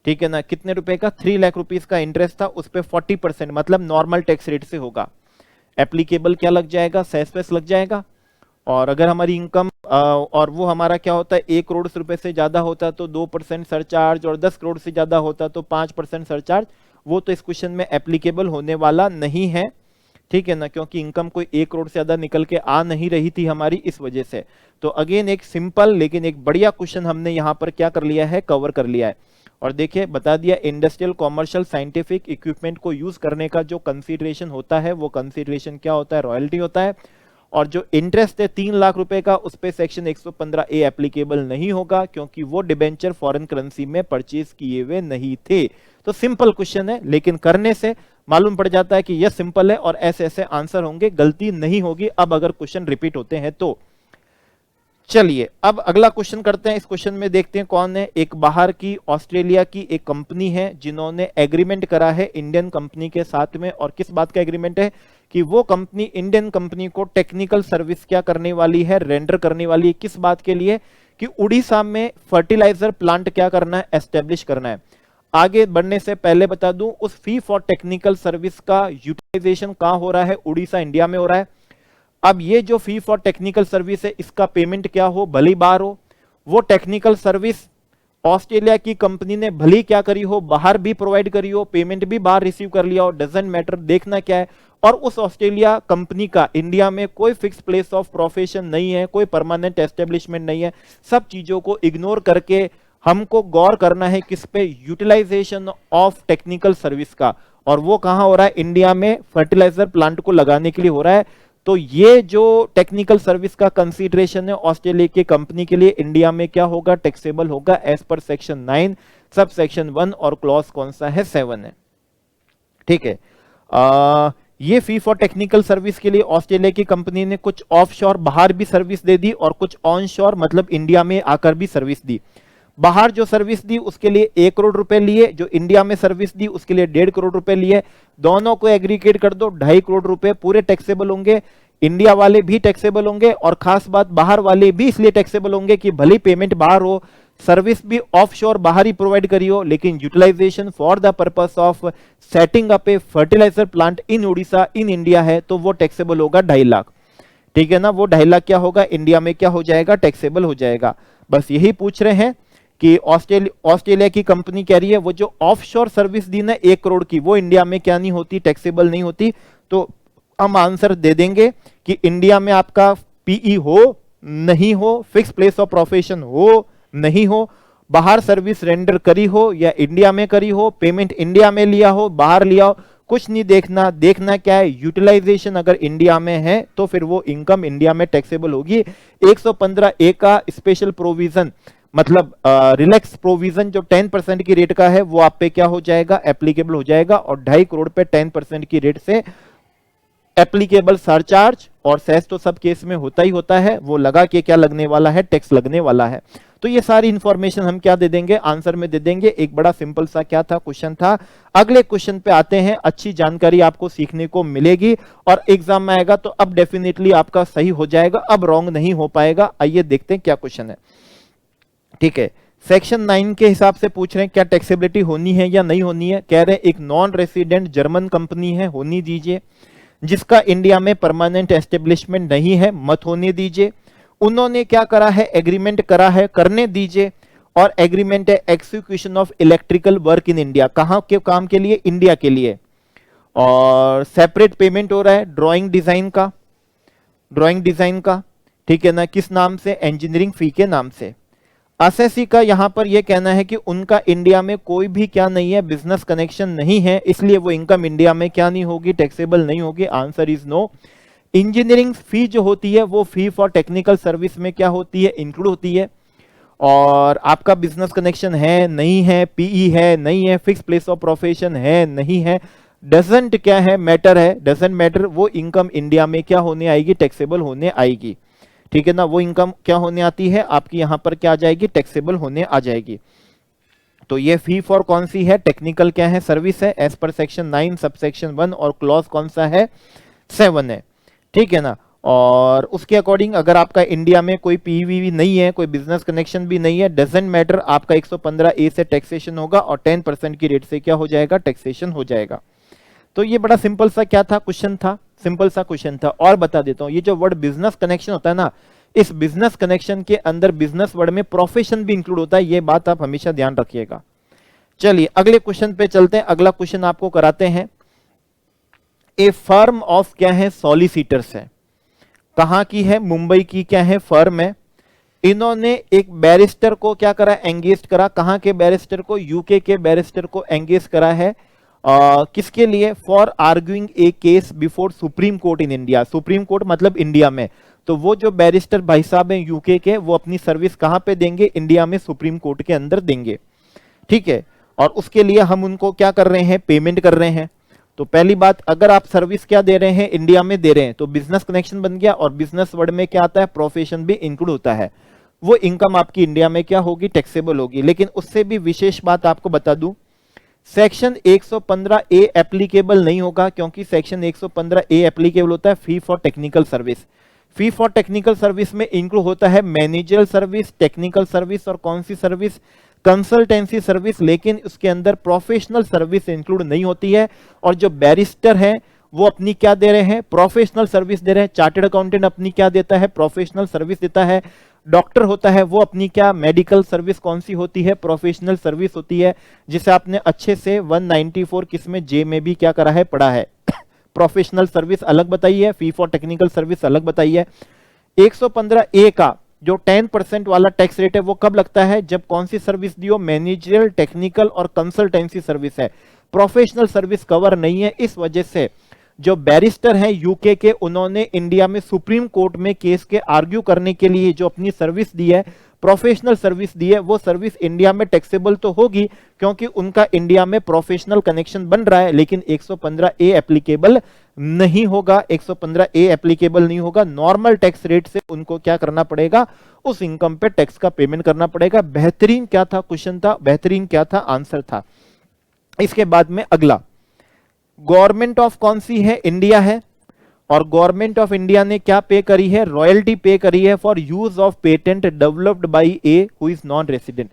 ठीक है ना, कितने रुपए का, 3 लाख रुपीस का इंटरेस्ट था, उस पे 40% मतलब नॉर्मल टैक्स रेट से होगा। एप्लीकेबल क्या लग जाएगा, सेस पेस लग जाएगा। और अगर हमारी इनकम और वो हमारा क्या होता है 1 करोड़ रुपए से ज्यादा होता तो 2% सरचार्ज, और 10 करोड़ से ज्यादा होता तो 5% सरचार्ज, वो तो इस क्वेश्चन में एप्लीकेबल होने वाला नहीं है। ठीक है ना, क्योंकि इनकम कोई 1 करोड़ से ज्यादा निकल के आ नहीं रही थी हमारी, इस वजह से। तो अगेन एक सिंपल लेकिन एक बढ़िया क्वेश्चन हमने यहाँ पर क्या कर लिया है, कवर कर लिया है। और देखिए बता दिया, इंडस्ट्रियल, कॉमर्शियल, साइंटिफिक इक्विपमेंट को यूज करने का जो कंसीडरेशन होता है वो कंसीडरेशन क्या होता है, रॉयल्टी होता है। और जो इंटरेस्ट है 3 लाख रुपए का, उस पे सेक्शन 115 ए एप्लीकेबल नहीं होगा, क्योंकि वो डिबेंचर फॉरेन करेंसी में परचेज किए हुए नहीं थे। तो सिंपल क्वेश्चन है, लेकिन करने से मालूम पड़ जाता है कि यह सिंपल है और ऐसे ऐसे आंसर होंगे, गलती नहीं होगी अब अगर क्वेश्चन रिपीट होते हैं तो। चलिए अब अगला क्वेश्चन करते हैं। इस क्वेश्चन में देखते हैं कौन है, एक बाहर की, ऑस्ट्रेलिया की एक कंपनी है जिन्होंने एग्रीमेंट करा है इंडियन कंपनी के साथ में। और किस बात का एग्रीमेंट है कि वो कंपनी इंडियन कंपनी को टेक्निकल सर्विस क्या करने वाली है, रेंडर करने वाली है। किस बात के लिए, कि उड़ीसा में फर्टिलाइजर प्लांट क्या करना है, एस्टेब्लिश करना है। आगे बढ़ने से पहले बता दूं, उस फी फॉर टेक्निकल सर्विस का यूटिलाइजेशन कहां हो रहा है? उड़ीसा, इंडिया में हो रहा है। अब ये जो फी फॉर टेक्निकल सर्विस है, इसका पेमेंट क्या हो, भली बाहर हो। वो टेक्निकल सर्विस ऑस्ट्रेलिया की कंपनी ने भली क्या करी हो, बाहर भी प्रोवाइड करी हो, पेमेंट भी बाहर रिसीव कर लिया हो, डजंट मैटर। देखना क्या है, और उस ऑस्ट्रेलिया कंपनी का इंडिया में कोई फिक्स प्लेस ऑफ प्रोफेशन नहीं है, कोई परमानेंट एस्टेब्लिशमेंट नहीं है। सब चीजों को इग्नोर करके हमको गौर करना है किस पे, यूटिलाइजेशन ऑफ टेक्निकल सर्विस का। और वो कहां हो रहा है? इंडिया में फर्टिलाइजर प्लांट को लगाने के लिए हो रहा है। तो ये जो टेक्निकल सर्विस का कंसीडरेशन है ऑस्ट्रेलिया की कंपनी के लिए, इंडिया में क्या होगा? टैक्सेबल होगा as per section 9 sub section 1, और क्लॉज कौन सा है? 7 है। ठीक है। ये फी फॉर टेक्निकल सर्विस के लिए ऑस्ट्रेलिया की कंपनी ने कुछ ऑफशोर बाहर भी सर्विस दे दी, और कुछ ऑनशोर मतलब इंडिया में आकर भी सर्विस दी। बाहर जो सर्विस दी उसके लिए 1 करोड़ रुपए लिए, जो इंडिया में सर्विस दी उसके लिए 1.5 करोड़ रुपए लिए। दोनों को एग्रीगेट कर दो, 2.5 करोड़ रुपए पूरे टैक्सेबल होंगे। इंडिया वाले भी टैक्सेबल होंगे, और खास बात बाहर वाले भी इसलिए टैक्सेबल होंगे कि भली पेमेंट बाहर हो, सर्विस भी ऑफशोर बाहर ही प्रोवाइड करी हो, लेकिन utilisation for the purpose of setting up a fertiliser plant in Orissa in India है, तो वो टैक्सेबल होगा 2.5 लाख। ठीक है ना, वो 2.5 लाख क्या होगा? इंडिया में क्या हो जाएगा? टैक्सेबल हो जाएगा। बस यही पूछ रहे हैं कि ऑस्ट्रेलिया की कंपनी कह रही है वो जो ऑफशोर सर्विस दी ना 1 करोड़ की, वो इंडिया में क्या नहीं होती? टैक्सेबल नहीं होती। तो हम आंसर दे देंगे कि इंडिया में आपका पीई हो नहीं हो, फिक्स प्लेस ऑफ प्रोफेशन हो नहीं हो, बाहर सर्विस रेंडर करी हो या इंडिया में करी हो, पेमेंट इंडिया में लिया हो बाहर लिया हो, कुछ नहीं देखना। देखना क्या है? यूटिलाइजेशन अगर इंडिया में है तो फिर वो इनकम इंडिया में टैक्सेबल होगी। 115A का स्पेशल प्रोविजन मतलब रिलैक्स प्रोविजन जो 10% की रेट का है, वो आप पे क्या हो जाएगा? एप्लीकेबल हो जाएगा। और 2.5 करोड़ पे 10% की रेट से एप्लीकेबल सरचार्ज और सेस तो सब केस में होता ही होता है, वो लगा के क्या लगने वाला है? टैक्स लगने वाला है। तो ये सारी इंफॉर्मेशन हम क्या दे देंगे? आंसर में दे देंगे। एक बड़ा सिंपल सा क्या था? क्वेश्चन था। अगले क्वेश्चन पे आते हैं। अच्छी जानकारी आपको सीखने को मिलेगी और एग्जाम में आएगा तो अब डेफिनेटली आपका सही हो जाएगा, अब रॉन्ग नहीं हो पाएगा। आइए देखते हैं क्या क्वेश्चन है। ठीक है, सेक्शन 9 के हिसाब से पूछ रहे हैं क्या टैक्सेबिलिटी होनी है या नहीं होनी है। कह रहे हैं एक नॉन रेसिडेंट जर्मन कंपनी है, होनी दीजिए। जिसका इंडिया में परमानेंट एस्टेब्लिशमेंट नहीं है, मत होने दीजिए। उन्होंने क्या करा है? एग्रीमेंट करा है, करने दीजिए। और एग्रीमेंट है execution of electrical work in India, कहां के काम के लिए? इंडिया के लिए। और सेपरेट पेमेंट हो रहा है ड्राइंग डिजाइन का, ड्राइंग डिजाइन का। ठीक है ना, किस नाम से? इंजीनियरिंग फी के नाम से। एसएससी का यहां पर यह कहना है कि उनका इंडिया में कोई भी क्या नहीं है? बिजनेस कनेक्शन नहीं है, इसलिए वो इनकम इंडिया में क्या नहीं होगी? टैक्सेबल नहीं होगी। Answer is no. Engineering fee जो होती है वो फी फॉर टेक्निकल सर्विस में क्या होती है? इंक्लूड होती है। और आपका बिजनेस कनेक्शन है नहीं है, पीई है नहीं है, फिक्स प्लेस ऑफ प्रोफेशन है नहीं है, डजंट क्या है? मैटर है, डजंट मैटर। वो इनकम इंडिया में क्या होने आएगी? टैक्सेबल होने आएगी। ठीक है ना, वो इनकम क्या होने आती है आपकी? यहां पर क्या आ जाएगी? टैक्सेबल होने आ जाएगी। तो ये फी फॉर कौन सी है? टेक्निकल क्या है? सर्विस है as per section 9 sub section 1, और क्लॉज कौन सा है? 7 है। ठीक है ना, और उसके अकॉर्डिंग अगर आपका इंडिया में कोई पीवीवी नहीं है, कोई बिजनेस कनेक्शन भी नहीं है, डजंट मैटर, आपका 115A से टैक्सेशन होगा और 10% की रेट से क्या हो जाएगा? टैक्सेशन हो जाएगा। तो ये बड़ा सिंपल सा क्या था? क्वेश्चन था, सिंपल सा क्वेश्चन था। और बता देता हूं, ये जो वर्ड बिजनेस कनेक्शन होता है ना, इस बिजनेस कनेक्शन के अंदर बिजनेस वर्ड में प्रोफेशन भी इंक्लूड होता है, ये बात आप हमेशा ध्यान रखिएगा। चलिए अगले क्वेश्चन पे चलते हैं। अगला क्वेश्चन आपको कराते हैं। ए फर्म ऑफ क्या है? सॉलिसिटर्स है। कहां की है? मुंबई की क्या है? फर्म है। इन्होंने एक बैरिस्टर को क्या करा? एंगेज करा। कहां के बैरिस्टर को? यूके के बैरिस्टर को एंगेज करा है। किसके लिए? For arguing A case before supreme court in India. Supreme court मतलब इंडिया में। तो वो जो बैरिस्टर भाई साहब हैं यूके के, वो अपनी सर्विस कहां पे देंगे? इंडिया में सुप्रीम कोर्ट के अंदर देंगे। ठीक है, और उसके लिए हम उनको क्या कर रहे हैं? पेमेंट कर रहे हैं। तो पहली बात, अगर आप सर्विस क्या दे रहे हैं? इंडिया में दे रहे हैं, तो बिजनेस कनेक्शन बन गया। और बिजनेस वर्ड में क्या आता है? प्रोफेशन भी इंक्लूड होता है। वो इनकम आपकी इंडिया में क्या होगी? टैक्सेबल होगी। लेकिन उससे भी विशेष बात आपको बता दूं, सेक्शन 115A एप्लीकेबल नहीं होगा, क्योंकि सेक्शन 115A एप्लीकेबल होता है fee for technical service. Fee for technical service में इंक्लूड होता है मैनेजरल सर्विस, टेक्निकल सर्विस और कौन सी सर्विस? कंसल्टेंसी सर्विस, लेकिन उसके अंदर प्रोफेशनल सर्विस इंक्लूड नहीं होती है। और जो बैरिस्टर है वो अपनी क्या दे रहे हैं, प्रोफेशनल सर्विस दे रहे हैं। चार्टर्ड अकाउंटेंट अपनी क्या देता है, प्रोफेशनल सर्विस देता है। डॉक्टर होता है वो अपनी क्या मेडिकल सर्विस कौन सी होती है, प्रोफेशनल सर्विस होती है, जिसे आपने अच्छे से 194 किस में जे में भी क्या करा है, पढ़ा है। प्रोफेशनल सर्विस अलग बताई है, फी फॉर टेक्निकल सर्विस अलग बताई है। 115 ए का जो 10% वाला टैक्स रेट है वो कब लगता है, जब कौन सी सर्विस दी हो, मैनेजरियल, टेक्निकल और कंसल्टेंसी सर्विस है, प्रोफेशनल सर्विस कवर नहीं है। इस वजह से जो बैरिस्टर हैं यूके के, उन्होंने इंडिया में सुप्रीम कोर्ट में केस के आर्ग्यू करने के लिए जो अपनी सर्विस दी है, प्रोफेशनल सर्विस दी है, वो सर्विस इंडिया में टैक्सेबल तो होगी क्योंकि उनका इंडिया में प्रोफेशनल कनेक्शन बन रहा है, लेकिन 115 ए एप्लीकेबल नहीं होगा। 115 ए एप्लीकेबल नहीं होगा। नॉर्मल टैक्स रेट से उनको क्या करना पड़ेगा, उस इनकम पे टैक्स का पेमेंट करना पड़ेगा। बेहतरीन क्या था क्वेश्चन था, बेहतरीन क्या था आंसर था। इसके बाद में अगला, गवर्नमेंट ऑफ कौन सी है, इंडिया है, और गवर्नमेंट ऑफ इंडिया ने क्या पे करी है, रॉयल्टी पे करी है for use of patent developed by A who is non resident.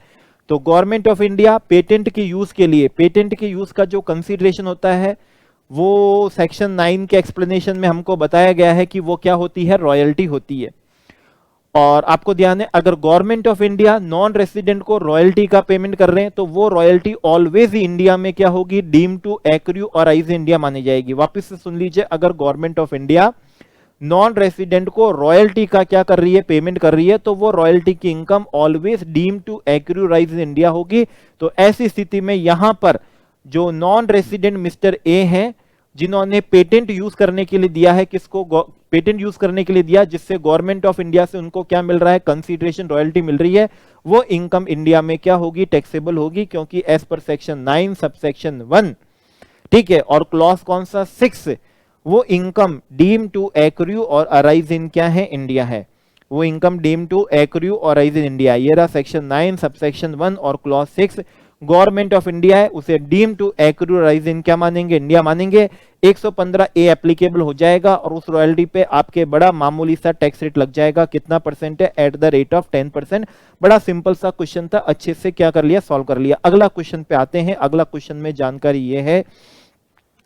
तो गवर्नमेंट ऑफ इंडिया पेटेंट के यूज के लिए, पेटेंट के यूज का जो कंसीडरेशन होता है वो सेक्शन 9 के एक्सप्लेनेशन में हमको बताया गया है कि वो क्या होती है, रॉयल्टी होती है। और आपको ध्यान है, अगर government of India non resident को रॉयल्टी का पेमेंट कर रहे हैं तो वो रॉयल्टी ऑलवेज ही इंडिया में क्या होगी, डीम टू एक्रू और आइज इंडिया मानी जाएगी। वापस से सुन लीजिए, अगर government of India non resident को रॉयल्टी का क्या कर रही है, पेमेंट कर रही है, तो वो रॉयल्टी की income always deem to accrue arise India होगी। तो ऐसी स्थिति में यहां पर जो नॉन रेसिडेंट मिस्टर ए हैं, जिन्होंने पेटेंट यूज करने के लिए दिया है, किसको, पेटेंट यूज करने के लिए दिया जिससे गवर्नमेंट ऑफ इंडिया से उनको क्या मिल रहा है, कंसीडरेशन, रॉयल्टी मिल रही है, वो इनकम इंडिया में क्या होगी, टैक्सेबल होगी, क्योंकि एज पर सेक्शन 9 सबसेक्शन 1, ठीक है, और क्लॉज कौन सा 6, वो इनकम डीम टू एक्रू और अराइज इन क्या है, इंडिया है। वो इनकम डीम टू एक्रू और अराइज इन इंडिया, ये रहा सेक्शन 9 सबसेक्शन 1 और क्लॉज 6। गवर्नमेंट ऑफ इंडिया है, उसे deem to accrue arise in क्या मानेंगे, इंडिया मानेंगे। 115 ए एप्लीकेबल हो जाएगा और उस रॉयल्टी पे आपके बड़ा मामूली सा टैक्स रेट लग जाएगा। कितना परसेंट है, एट द रेट ऑफ 10%। बड़ा सिंपल सा क्वेश्चन था, अच्छे से क्या कर लिया, सॉल्व कर लिया। अगला क्वेश्चन पे आते हैं। अगला क्वेश्चन में जानकारी ये है,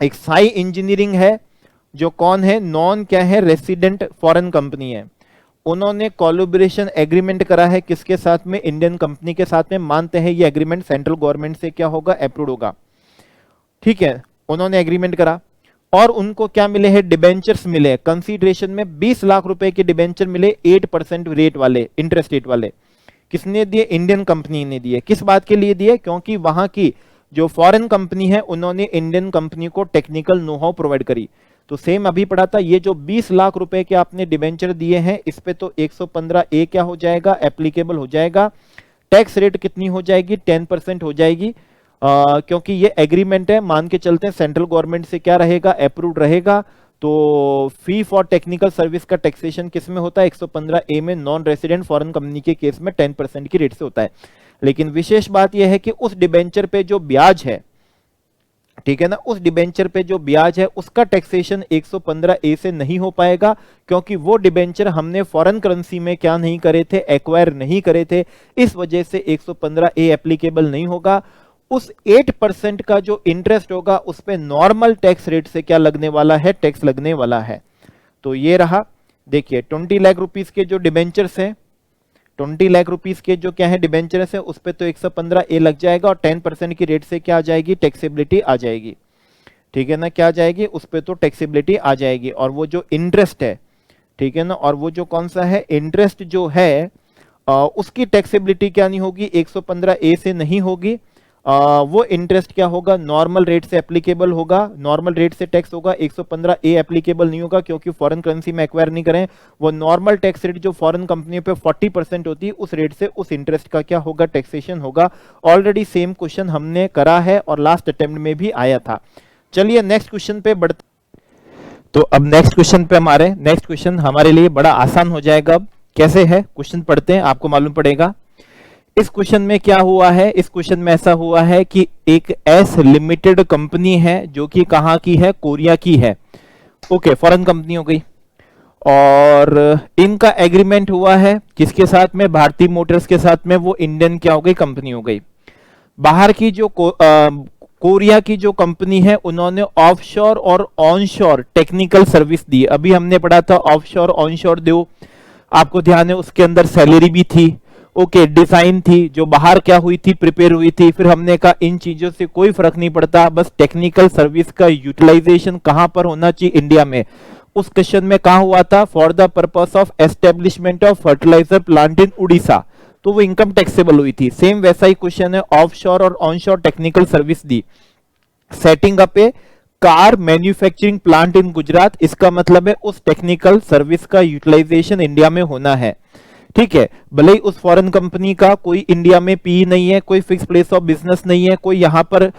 एक साई इंजीनियरिंग है, जो कौन है, नॉन क्या है, रेसिडेंट फॉरेन कंपनी है। उन्होंने कोलैबोरेशन एग्रीमेंट करा है किसके साथ में, इंडियन कंपनी के साथ में। मानते हैं ये एग्रीमेंट सेंट्रल गवर्नमेंट से क्या होगा, अप्रूव होगा, ठीक है। उन्होंने एग्रीमेंट करा और उनको क्या मिले हैं, डिबेंचर्स मिले। कंसीडरेशन में 20 लाख रुपए के डिबेंचर मिले, 8% रेट वाले, इंटरेस्ट रेट वाले। किसने दिए, इंडियन कंपनी ने दिए। किस बात के लिए दिए, क्योंकि वहां की जो फॉरेन कंपनी है उन्होंने इंडियन कंपनी को टेक्निकल नो हाउ प्रोवाइड करी। तो सेम अभी पढ़ा था, ये जो 20 लाख रुपए के आपने डिबेंचर दिए हैं, इस पे तो 115 ए क्या हो जाएगा, एप्लीकेबल हो जाएगा। टैक्स रेट कितनी हो जाएगी, 10% हो जाएगी, क्योंकि ये एग्रीमेंट है। मान के चलते हैं सेंट्रल गवर्नमेंट से क्या रहेगा, अप्रूव्ड रहेगा। तो फी फॉर टेक्निकल सर्विस का टैक्सेशन किस में होता है, 115 ए में, नॉन रेसिडेंट फॉरेन कंपनी के केस में 10% की रेट से होता है। लेकिन विशेष बात यह है कि उस डिबेंचर पे जो ब्याज है, ठीक है ना, उस डिबेंचर पे जो ब्याज है उसका टैक्सेशन 115 ए से नहीं हो पाएगा, क्योंकि वो डिबेंचर हमने फॉरेन करेंसी में क्या नहीं करे थे, एक्वायर नहीं करे थे। इस वजह से 115 ए एप्लीकेबल नहीं होगा। उस 8% का जो इंटरेस्ट होगा उस पे नॉर्मल टैक्स रेट से क्या लगने वाला है, टैक्स लगने वाला है। तो ये रहा, देखिए 20 लाख रुपीस के जो डिबेंचर्स हैं, 20 लाख रुपीस के जो क्या है डिबेंचर्स है, उस पे तो 115 ए लग जाएगा और 10% की रेट से क्या आ जाएगी, टैक्सेबिलिटी आ जाएगी, ठीक है ना, क्या आ जाएगी, उस पे तो टैक्सेबिलिटी आ जाएगी। और वो जो इंटरेस्ट है, ठीक है ना, और वो जो कौन सा है, इंटरेस्ट जो है उसकी टैक्सेबिलिटी क्या नहीं होगी, 115 ए से नहीं होगी। वो इंटरेस्ट क्या होगा, नॉर्मल रेट से एप्लीकेबल होगा, नॉर्मल रेट से टैक्स होगा। 115 ए एप्लीकेबल नहीं होगा क्योंकि फॉरेन करेंसी में एक्वायर नहीं करें। वो नॉर्मल टैक्स रेट जो फॉरेन कंपनी पे 40% होती है, उस रेट से उस इंटरेस्ट का क्या होगा, टैक्सेशन होगा। ऑलरेडी सेम क्वेश्चन हमने करा है और लास्ट अटेम्प्ट में भी आया था। चलिए नेक्स्ट क्वेश्चन पे बढ़ते। तो अब नेक्स्ट क्वेश्चन पे हमारे, नेक्स्ट क्वेश्चन हमारे लिए बड़ा आसान हो जाएगा। अब कैसे है क्वेश्चन पढ़ते हैं, आपको मालूम पड़ेगा। इस क्वेश्चन में क्या हुआ है, इस क्वेश्चन में ऐसा हुआ है कि एक एस लिमिटेड कंपनी है जो कि कहां की है, कोरिया की है। ओके, फॉरेन कंपनी हो गई और इनका एग्रीमेंट हुआ है किसके साथ में, भारतीय मोटर्स के साथ में। वो इंडियन क्या हो गई, कंपनी हो गई। बाहर की जो कोरिया की जो कंपनी है उन्होंने ऑफशोर और ऑनशोर टेक्निकल सर्विस दी। अभी हमने पढ़ा था ऑफशोर ऑनशोर दो, आपको ध्यान है उसके अंदर सैलरी भी थी, ओके, डिजाइन थी जो बाहर क्या हुई थी, प्रिपेयर हुई थी। फिर हमने कहा इन चीजों से कोई फर्क नहीं पड़ता, बस टेक्निकल सर्विस का यूटिलाइजेशन कहां पर होना चाहिए, इंडिया में। उस क्वेश्चन में कहा हुआ था for the purpose of establishment of fertiliser plant in Orissa, तो वो इनकम टैक्सेबल हुई थी। सेम वैसा ही क्वेश्चन है, ऑफशोर और ऑनशोर टेक्निकल सर्विस दी, setting up a car manufacturing plant in Gujarat, इसका मतलब है उस टेक्निकल सर्विस का यूटिलाइजेशन इंडिया में होना है, ठीक है। भले ही उस फॉरेन कंपनी का कोई इंडिया में पी नहीं है, कोई फिक्स प्लेस ऑफ बिजनेस नहीं है, कोई यहां पर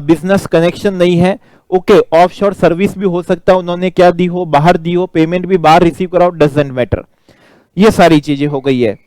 बिजनेस कनेक्शन नहीं है, ओके, ऑफशोर सर्विस भी हो सकता है, उन्होंने क्या दी हो, बाहर दी हो, पेमेंट भी बाहर रिसीव कराओ, डजंट मैटर। ये सारी चीजें हो गई है।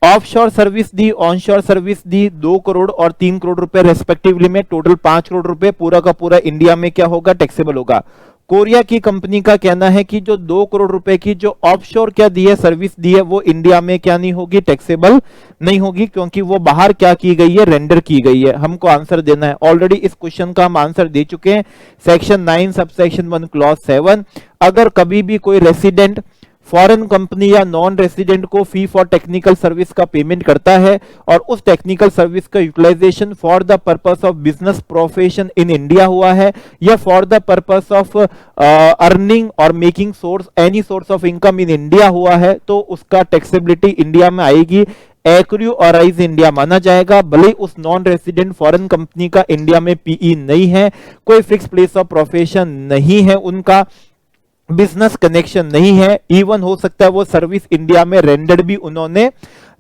ऑफशोर सर्विस दी, ऑनशोर सर्विस दी, 2 करोड़ और 3 करोड़ रुपए रेस्पेक्टिवली में, टोटल 5 करोड़ रुपए पूरा का पूरा इंडिया में क्या होगा, टैक्सेबल होगा। कोरिया की कंपनी का कहना है कि जो 2 करोड़ रुपए की जो ऑफशोर क्या दी है, सर्विस दी है, वो इंडिया में क्या नहीं होगी, टैक्सेबल नहीं होगी, क्योंकि वो बाहर क्या की गई है, रेंडर की गई है। हमको आंसर देना है, ऑलरेडी इस क्वेश्चन का हम आंसर दे चुके हैं, सेक्शन 9 सबसेक्शन 1 क्लॉज 7। अगर कभी भी कोई रेसिडेंट फॉरेन कंपनी या नॉन रेसिडेंट को फी फॉर टेक्निकल सर्विस का पेमेंट करता है और उस टेक्निकल सर्विस का utilisation for the purpose of business profession in India हुआ है या for the purpose of earning और making source any source of income in India हुआ है, तो उसका टैक्सेबिलिटी इंडिया में आएगी, एक्रू और राइज इंडिया माना जाएगा। भले ही उस नॉन रेसिडेंट फॉरेन कंपनी का इंडिया में पीई नहीं है, कोई फिक्स प्लेस ऑफ प्रोफेशन नहीं है, उनका बिजनेस कनेक्शन नहीं है, इवन हो सकता है वो सर्विस इंडिया में रेंडर्ड भी उन्होंने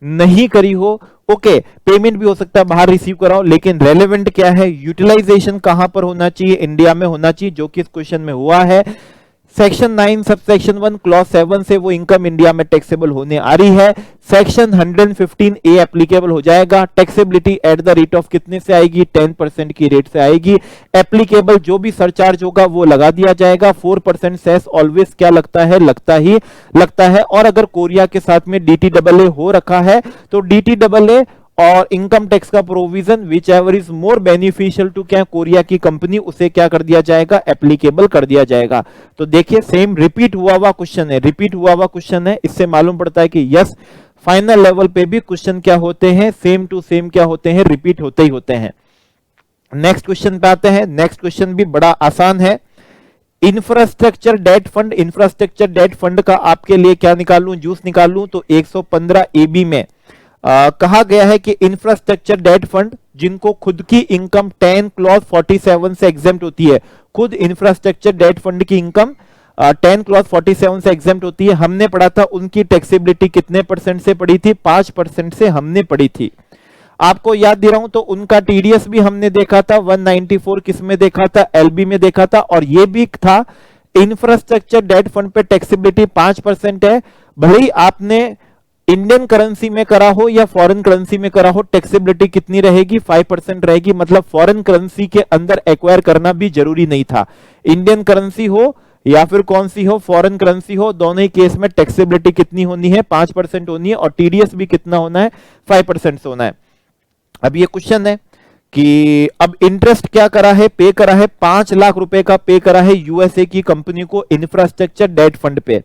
नहीं करी हो, ओके, पेमेंट भी हो सकता है बाहर रिसीव कराओ, लेकिन रेलेवेंट क्या है, यूटिलाइजेशन कहां पर होना चाहिए, इंडिया में होना चाहिए, जो कि इस क्वेश्चन में हुआ है। सेक्शन 9 सबसेक्शन 1 क्लॉज 7 से वो इनकम इंडिया में टैक्सेबल होने आ रही है। सेक्शन 115 ए एप्लीकेबल हो जाएगा, taxability at the rate of कितने से आएगी, 10% की रेट से आएगी। एप्लीकेबल जो भी सरचार्ज होगा वो लगा दिया जाएगा, 4% सेस ऑलवेज क्या लगता है, लगता है। और अगर कोरिया के साथ में DTAA हो रखा है तो DTAA और इनकम टैक्स का provision whichever is more beneficial to क्या कोरिया की कंपनी, उसे क्या कर दिया जाएगा, एप्लीकेबल कर दिया जाएगा। तो देखिए सेम रिपीट हुआ हुआ क्वेश्चन है, इससे मालूम पड़ता है कि यस फाइनल लेवल पे भी क्वेश्चन क्या होते हैं, सेम टू सेम क्या होते हैं, रिपीट होते ही होते हैं। नेक्स्ट क्वेश्चन पे आते हैं। नेक्स्ट क्वेश्चन भी बड़ा आसान है। इंफ्रास्ट्रक्चर डेट फंड का आपके लिए क्या निकालूं, जूस निकालूं, तो 115 AB में कहा गया है कि इंफ्रास्ट्रक्चर डेट फंड जिनको खुद की इनकम 10 क्लॉज 47 से एग्जेम्प्ट होती है, खुद इंफ्रास्ट्रक्चर डेट फंड की इनकम 10 क्लॉज 47 से एग्जेम्प्ट होती है, हमने पढ़ा था उनकी टैक्सेबिलिटी कितने परसेंट से पड़ी थी, 5% से हमने पढ़ी थी। आपको याद दे रहा हूं तो उनका टीडीएस भी हमने देखा था 194, किस में देखा था, एलबी में देखा था, और ये भी था इंफ्रास्ट्रक्चर डेट फंड पे टैक्सेबिलिटी 5% है। भले ही आपने इंडियन करेंसी में करा हो या फॉरेन करेंसी में करा हो, टैक्सेबिलिटी कितनी रहेगी, 5% रहेगी। मतलब फॉरेन करेंसी के अंदर एक्वायर करना भी जरूरी नहीं था, इंडियन करेंसी हो या फिर कौन सी हो, फॉरेन करेंसी हो, दोनों ही केस में टैक्सेबिलिटी कितनी होनी है, 5% होनी है, और टीडीएस भी कितना होना है, 5% से होना है। अब ये क्वेश्चन है कि अब इंटरेस्ट क्या करा है, पे करा है, 5 लाख रुपए का पे करा है यूएसए की कंपनी को इंफ्रास्ट्रक्चर डेट फंड पे,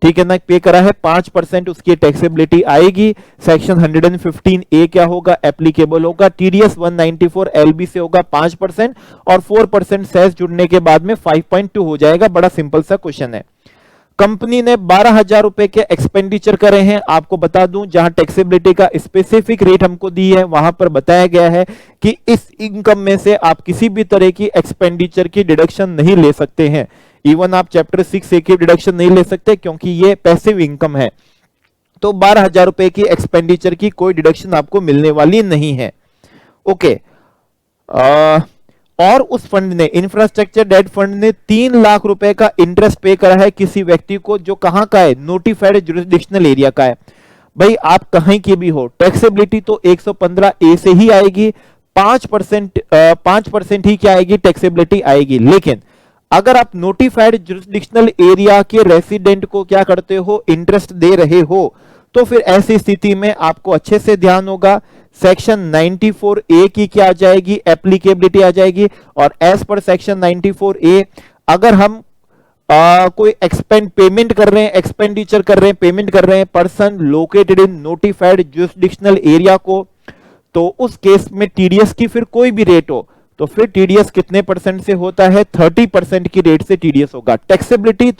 ठीक है ना, पे करा है, 5% उसकी टैक्सेबिलिटी आएगी। सेक्शन 115A क्या होगा, एप्लीकेबल होगा, टीडीएस 194 एलबी से होगा 5% और 4% सेस जुड़ने के बाद में 5.2 हो जाएगा। बड़ा सिंपल सा क्वेश्चन है। कंपनी ने 12,000 रुपए के एक्सपेंडिचर करे हैं। आपको बता दूं जहां टैक्सेबिलिटी का स्पेसिफिक रेट हमको दी है वहां पर बताया गया है कि इस इनकम में से आप किसी भी तरह की एक्सपेंडिचर की डिडक्शन नहीं ले सकते हैं। इवन आप चैप्टर 6A की डिडक्शन नहीं ले सकते क्योंकि ये पैसिव इनकम है। तो 12,000 रुपए की एक्सपेंडिचर की कोई डिडक्शन आपको मिलने वाली नहीं है। ओके, और उस फंड ने, इंफ्रास्ट्रक्चर डेट फंड ने 3 लाख रुपए का इंटरेस्ट पे करा है किसी व्यक्ति को जो कहां का है, नोटिफाइड जुरिसडिक्शनल एरिया का है। भाई आप कहीं की भी हो, टैक्सेबिलिटी तो 115A से ही आएगी, 5% ही क्या आएगी, टैक्सेबिलिटी आएगी। लेकिन अगर आप नोटिफाइड जुरिसडिक्शनल एरिया के रेसिडेंट को क्या करते हो, इंटरेस्ट दे रहे हो, तो फिर ऐसी स्थिति में आपको अच्छे से ध्यान होगा, सेक्शन 94A की क्या आ जाएगी, एप्लीकेबिलिटी आ जाएगी। और एज पर सेक्शन 94A अगर हम कोई पेमेंट कर रहे हैं, एक्सपेंडिचर कर रहे हैं, पेमेंट कर रहे हैं person located in notified jurisdictional area को, तो उस केस में टीडीएस की फिर कोई भी रेट हो तो फिर टीडीएस कितने परसेंट से होता है, 30% की रेट से टीडीएस होगा। टैक्सेबिलिटी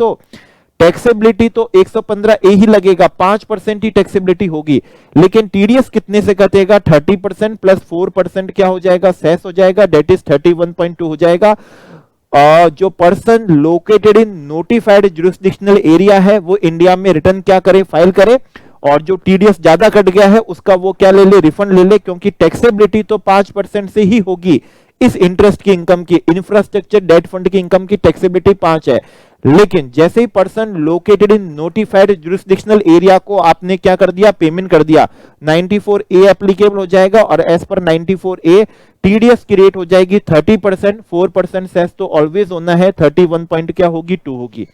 तो 115A ही लगेगा, 5% ही टैक्सेबिलिटी होगी, लेकिन टीडीएस कितने से कटेगा, 30% प्लस 4% क्या हो जाएगा, सेस हो जाएगा, डेट इज 31.2 हो जाएगा। जो person located in notified jurisdictional area है वो इंडिया में रिटर्न क्या करे, फाइल करे, और जो टीडीएस ज्यादा कट गया है उसका वो क्या ले ले, रिफंड ले ले, क्योंकि टैक्सेबिलिटी तो 5% से ही होगी। इस इंटरेस्ट की इनकम की, इंफ्रास्ट्रक्चर डेट फंड की इनकम की टैक्सेबिलिटी 5 है, लेकिन जैसे ही person located in notified jurisdictional area को आपने क्या कर दिया, पेमेंट कर दिया, 94A एप्लीकेबल हो जाएगा। और एज पर 94A टीडीएस की रेट हो जाएगी 30%, 4% सेस तो ऑलवेज होना है, 31 पॉइंट क्या होगी, 2 होगी।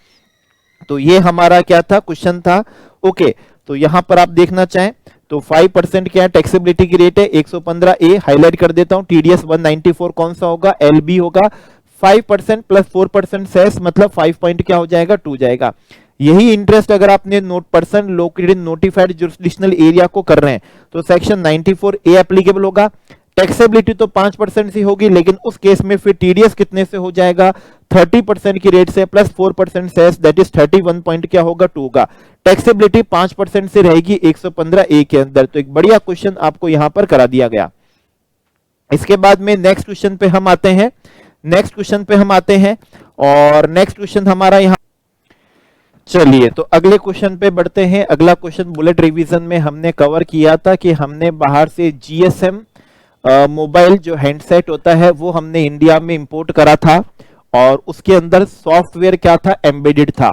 तो ये हमारा क्या था, क्वेश्चन था। ओके, तो यहां पर आप देखना चाहें तो 5% क्या है, टैक्सेबिलिटी की रेट है 115A, हाईलाइट कर देता हूं, टीडीएस 194 कौन सा होगा, एलबी होगा। 5% प्लस 4% सेस मतलब 5 पॉइंट क्या हो जाएगा, 2 जाएगा। यही इंटरेस्ट अगर आपने person located in notified jurisdictional area को कर रहे हैं तो सेक्शन 94A एप्लीकेबल होगा। टैक्सेबिलिटी तो 5% से होगी, लेकिन उस केस में फिर टीडीएस कितने से हो जाएगा, 30% की रेट से plus 4% cess, that is 31 point क्या होगा, 2 होगा। टैक्सेबिलिटी 5% से रहेगी 115A के अंदर। तो एक बढ़िया क्वेश्चन आपको यहां पर करा दिया गया। इसके बाद में नेक्स्ट क्वेश्चन पे हम आते हैं, और नेक्स्ट क्वेश्चन हमारा यहाँ, चलिए तो अगले क्वेश्चन पे बढ़ते हैं। अगला क्वेश्चन बुलेट रिवीजन में हमने कवर किया था कि हमने बाहर से जीएसएम मोबाइल जो हैंडसेट होता है वो हमने इंडिया में इंपोर्ट करा था, और उसके अंदर सॉफ्टवेयर क्या था, एम्बेडेड था।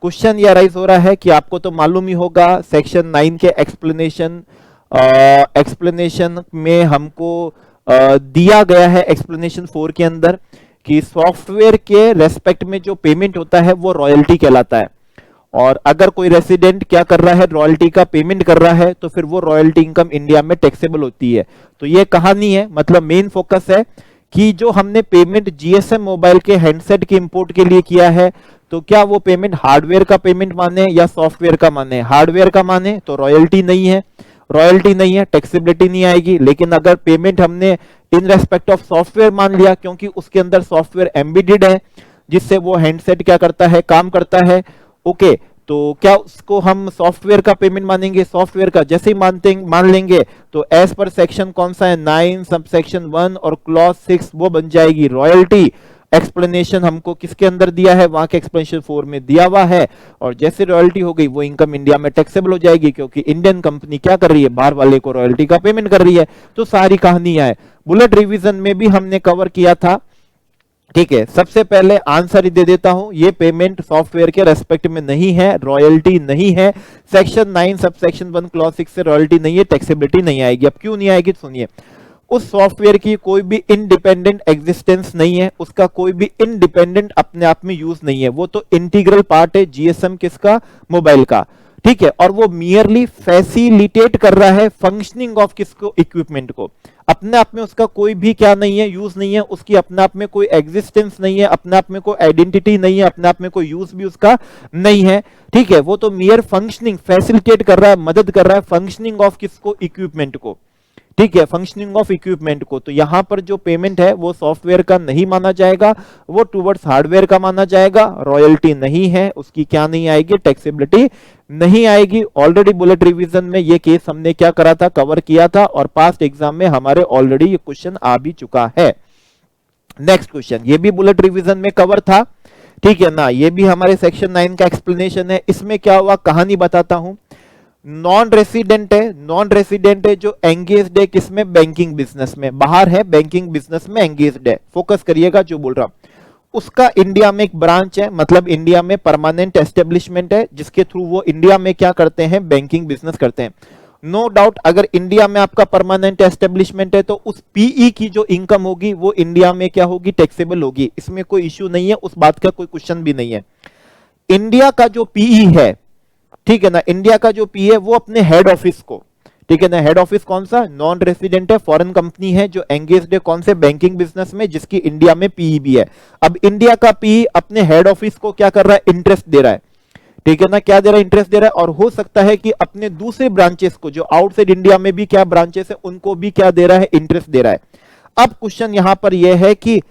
क्वेश्चन ये राइज हो रहा है कि आपको तो मालूम ही होगा, सेक्शन 9 के एक्सप्लेनेशन में हमको दिया गया है, एक्सप्लेनेशन 4 के अंदर, कि सॉफ्टवेयर के रेस्पेक्ट में जो पेमेंट होता है वो रॉयल्टी कहलाता है। और अगर कोई रेसिडेंट क्या कर रहा है, रॉयल्टी का पेमेंट कर रहा है, तो फिर वो रॉयल्टी इनकम इंडिया में टैक्सेबल होती है। तो ये कहानी है, मतलब मेन फोकस है कि जो हमने पेमेंट जीएसएम मोबाइल के हैंडसेट के इंपोर्ट के लिए किया है, तो क्या वो पेमेंट हार्डवेयर का पेमेंट माने या सॉफ्टवेयर का माने। हार्डवेयर का माने तो रॉयल्टी नहीं है, टैक्सेबिलिटी नहीं आएगी। लेकिन अगर पेमेंट हमने इन रेस्पेक्ट ऑफ सॉफ्टवेयर मान लिया, क्योंकि उसके अंदर सॉफ्टवेयर एम्बेडेड है जिससे वो हैंडसेट क्या करता है, काम करता है। ओके, तो क्या उसको हम सॉफ्टवेयर का पेमेंट मानेंगे, सॉफ्टवेयर का जैसे ही मान लेंगे तो एज पर सेक्शन कौन सा है, 9 सब सेक्शन 1 और क्लॉज 6 वो बन जाएगी रॉयल्टी। एक्सप्लेनेशन हमको किसके अंदर दिया है, वहां के एक्सप्लेनेशन 4 में दिया हुआ है, और जैसे रॉयल्टी हो गई वो इनकम इंडिया में टैक्सेबल हो जाएगी, क्योंकि इंडियन कंपनी क्या कर रही है, बाहर वाले को रॉयल्टी का पेमेंट कर रही है। तो सारी कहानियां है, बुलेट रिवीजन में भी हमने कवर किया था। ठीक है, सबसे पहले आंसर ही दे देता हूं, ये पेमेंट सॉफ्टवेयर के रेस्पेक्ट में नहीं है, रॉयल्टी नहीं है। सेक्शन 9 सब सेक्शन 1 क्लॉज 6 से रॉयल्टी नहीं है, टैक्सेबिलिटी नहीं आएगी। अब क्यों नहीं आएगी, सुनिए। उस सॉफ्टवेयर की कोई भी इंडिपेंडेंट एग्जिस्टेंस नहीं है, उसका कोई भी इंडिपेंडेंट अपने आप में यूज नहीं है, वो तो इंटीग्रल पार्ट है जीएसएम किसका, मोबाइल का। ठीक है, और वो मियरली फैसिलिटेट कर रहा है फंक्शनिंग ऑफ किसको, इक्विपमेंट को। अपने आप में उसका कोई भी क्या नहीं है, यूज नहीं है, उसकी अपने आप में कोई एग्जिस्टेंस नहीं है, अपने आप में कोई आइडेंटिटी नहीं है, अपने आप में कोई यूज भी उसका नहीं है। ठीक है, वो तो मियर फंक्शनिंग, फैसिलिटेट कर रहा है, मदद कर रहा है फंक्शनिंग ऑफ किसको, इक्विपमेंट को। ठीक है, फंक्शनिंग ऑफ इक्विपमेंट को। तो यहां पर जो पेमेंट है वो सॉफ्टवेयर का नहीं माना जाएगा, वो टुवर्ड्स हार्डवेयर का माना जाएगा। रॉयल्टी नहीं है, उसकी क्या नहीं आएगी, टैक्सेबिलिटी नहीं आएगी। ऑलरेडी बुलेट रिवीजन में ये केस हमने क्या करा था, कवर किया था, और पास्ट एग्जाम में हमारे ऑलरेडी ये क्वेश्चन आ भी चुका है। नेक्स्ट क्वेश्चन, ये भी बुलेट रिवीजन में कवर था, ठीक है ना, ये भी हमारे सेक्शन 9 का एक्सप्लेनेशन है। इसमें क्या हुआ, कहानी बताता हूं। नॉन रेसिडेंट है जो एंगेज्ड है किसमें, बैंकिंग बिजनेस में, बाहर है, बैंकिंग बिजनेस में एंगेज्ड है। फोकस करिएगा जो बोल रहा हूं। उसका इंडिया में एक ब्रांच है, मतलब इंडिया में परमानेंट एस्टेब्लिशमेंट है, जिसके थ्रू वो इंडिया में क्या करते हैं, बैंकिंग बिजनेस करते हैं। नो डाउट अगर इंडिया में आपका परमानेंट एस्टेब्लिशमेंट है तो उस पीई की जो इनकम होगी वो इंडिया में क्या होगी, टैक्सेबल होगी। इसमें कोई इश्यू नहीं है, उस बात का कोई क्वेश्चन भी नहीं है। इंडिया का जो पीई है ठीक है ना, इंडिया का जो पी है वो अपने हेड ऑफिस को, ठीक है ना, हेड ऑफिस कौन सा, नॉन रेसिडेंट है, फॉरेन कंपनी है जो एंगेज्ड है कौन से बैंकिंग बिजनेस में, जिसकी इंडिया में पीई भी है। अब इंडिया का पीई अपने हेड ऑफिस को क्या कर रहा है, इंटरेस्ट दे रहा है, ठीक है ना, क्या दे रहा है, इंटरेस्ट दे रहा है। और हो सकता है कि अपने दूसरे ब्रांचेस को जो आउटसाइड इंडिया में भी क्या ब्रांचेस है उनको भी क्या दे रहा है, इंटरेस्ट दे रहा है। अब क्वेश्चन यहां पर यह है कि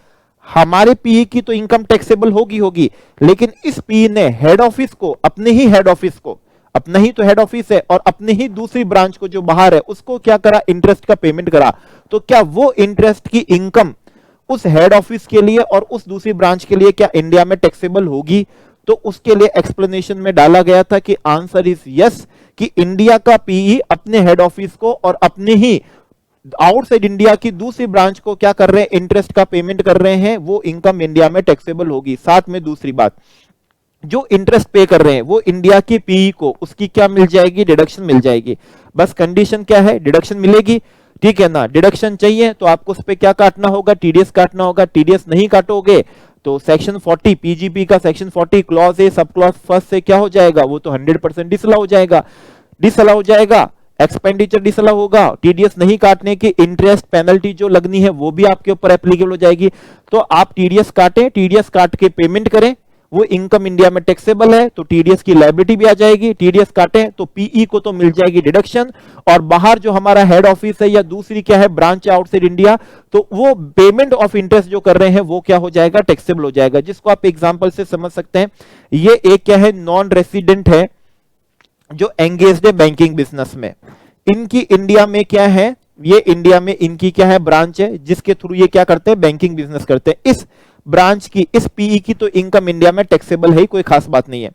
हमारे पीई की तो इनकम टैक्सेबल होगी होगी, लेकिन इस पीई ने हेड ऑफिस को, अपने ही हेड ऑफिस को, अपना ही तो हेड ऑफिस है, और अपने ही दूसरी ब्रांच को जो बाहर है उसको क्या करा, इंटरेस्ट का पेमेंट करा। तो क्या वो इंटरेस्ट की इनकम उस हेड ऑफिस के लिए और उस दूसरी ब्रांच के लिए क्या इंडिया में टैक्सेबल होगी? तो उसके लिए एक्सप्लेनेशन में डाला गया था कि आंसर इज यस, कि इंडिया का पीई अपने हेड ऑफिस को और अपने ही आउटसाइड इंडिया की दूसरी ब्रांच को क्या कर रहे हैं, इंटरेस्ट का पेमेंट कर रहे हैं, वो इनकम इंडिया में टैक्सेबल होगी। साथ में दूसरी बात, जो इंटरेस्ट पे कर रहे हैं वो इंडिया की पीई को, उसकी क्या मिल जाएगी, डिडक्शन मिल जाएगी। बस कंडीशन क्या है, डिडक्शन मिलेगी, ठीक है ना। डिडक्शन चाहिए तो आपको उस पर क्या काटना होगा, टीडीएस काटना होगा। टीडीएस नहीं काटोगे तो सेक्शन 40 पीजीपी का section 40 clause A sub clause first से क्या हो जाएगा, वो तो 100% डिसअलाउ हो जाएगा, डिसअलाउ हो जाएगा, एक्सपेंडिचर डिसअलाउ होगा। टीडीएस नहीं काटने की इंटरेस्ट पेनल्टी जो लगनी है वो भी आपके ऊपर एप्लीकेबल हो जाएगी। तो आप टीडीएस काटें, टीडीएस काट के पेमेंट करें, वो इनकम इंडिया में टैक्सेबल है तो टीडीएस की लायबिलिटी भी आ जाएगी। टीडीएस काटें तो पीई को तो मिल जाएगी डिडक्शन, और बाहर जो हमारा हेड ऑफिस है या दूसरी क्या है ब्रांच आउटसाइड इंडिया, तो वो पेमेंट ऑफ इंटरेस्ट जो कर रहे हैं वो क्या हो जाएगा, टैक्सेबल हो जाएगा। जिसको आप एग्जांपल से समझ सकते हैं, ये एक क्या है, नॉन रेसिडेंट है जो एंगेज्ड है बैंकिंग बिजनेस में, इनकी इंडिया में क्या है, ये इंडिया में इनकी क्या है, ब्रांच है जिसके थ्रू ये क्या करते हैं, बैंकिंग बिजनेस करते हैं। इस ब्रांच की, इस पीई की तो इनकम इंडिया में टैक्सेबल है, कोई खास बात नहीं है।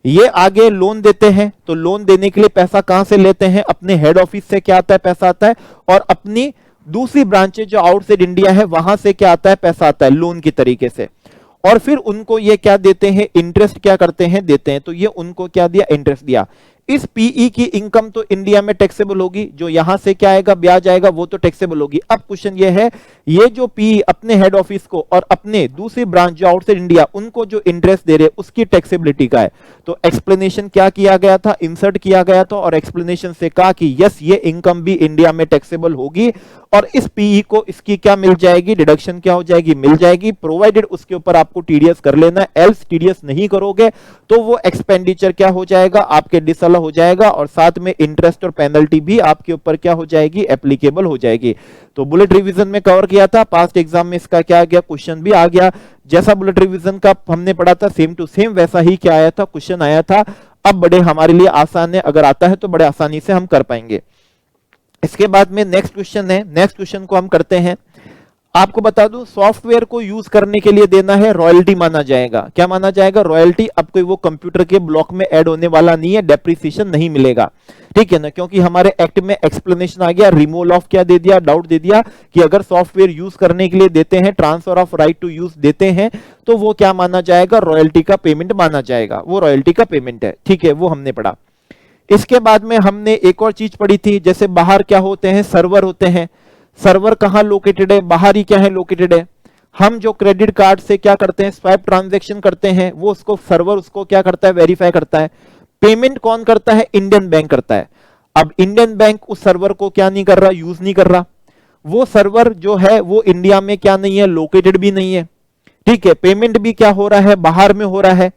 ये आगे लोन देते हैं तो लोन देने के लिए पैसा कहां से लेते हैं, अपने हेड ऑफिस से क्या आता है, पैसा आता है, और अपनी दूसरी ब्रांचेज जो आउटसाइड इंडिया है वहां से क्या आता है, पैसा आता है लोन की तरीके से, और फिर उनको ये क्या देते हैं, इंटरेस्ट क्या करते हैं, देते हैं। तो ये उनको क्या दिया, इंटरेस्ट दिया। इस पीई की इनकम तो इंडिया में टैक्सेबल होगी, जो यहां से क्या आएगा, ब्याज आएगा, वो तो टैक्सेबल होगी। अब क्वेश्चन ये है, ये जो पीई अपने हेड ऑफिस को और अपने दूसरी ब्रांच जो आउटसाइड इंडिया उनको जो इंटरेस्ट दे रहे उसकी टैक्सेबिलिटी का है। तो एक्सप्लेनेशन क्या किया गया था, इंसर्ट किया गया था, और एक्सप्लेनेशन से कहा कि यस ये इनकम भी इंडिया में टैक्सेबल होगी, और इस पीई को इसकी क्या मिल जाएगी, डिडक्शन क्या हो जाएगी, मिल जाएगी, प्रोवाइडेड उसके ऊपर आपको टीडीएस कर लेना, एल्स टीडीएस नहीं करोगे तो वो एक्सपेंडिचर क्या हो जाएगा, आपके डिसअलाउ हो जाएगा, और साथ में इंटरेस्ट और पेनल्टी भी आपके ऊपर क्या हो जाएगी, एप्लीकेबल हो जाएगी। तो बुलेट रिवीजन में कवर किया था, पास्ट एग्जाम में इसका क्या आ गया, क्वेश्चन भी आ गया। जैसा बुलेट रिवीजन का हमने पढ़ा था सेम टू सेम वैसा ही क्या आया था, क्वेश्चन आया था। अब बड़े हमारे लिए आसान है, अगर आता है तो बड़े आसानी से हम कर पाएंगे। इसके बाद में नेक्स्ट क्वेश्चन है, नेक्स्ट क्वेश्चन को हम करते हैं। आपको बता दूं, सॉफ्टवेयर को यूज करने के लिए देना है रॉयल्टी माना जाएगा, क्या माना जाएगा, रॉयल्टी। अब कोई वो कंप्यूटर के ब्लॉक में ऐड होने वाला नहीं है, डेप्रिसिएशन नहीं मिलेगा, ठीक है ना, क्योंकि हमारे एक्ट में एक्सप्लेनेशन आ गया, रिमूवल ऑफ क्या दे दिया, डाउट दे दिया कि अगर सॉफ्टवेयर यूज करने के लिए देते हैं, transfer of right to use देते हैं, तो वो क्या माना जाएगा, रॉयल्टी का पेमेंट माना जाएगा, वो रॉयल्टी का पेमेंट है, ठीक है, वो हमने पढ़ा। इसके बाद में हमने एक और चीज पढ़ी थी, जैसे बाहर क्या होते हैं, सर्वर होते हैं। सर्वर कहां लोकेटेड है, बाहर ही क्या है, लोकेटेड है। हम जो क्रेडिट कार्ड से क्या करते हैं, स्वाइप ट्रांजैक्शन करते हैं, वो उसको सर्वर उसको क्या करता है, वेरीफाई करता है। पेमेंट कौन करता है, इंडियन बैंक करता है। अब इंडियन बैंक उस सर्वर को क्या नहीं कर रहा, यूज नहीं कर रहा, वो सर्वर जो है वो इंडिया में क्या नहीं है, लोकेटेड भी नहीं है, ठीक है। पेमेंट भी क्या हो रहा है, बाहर में हो रहा है,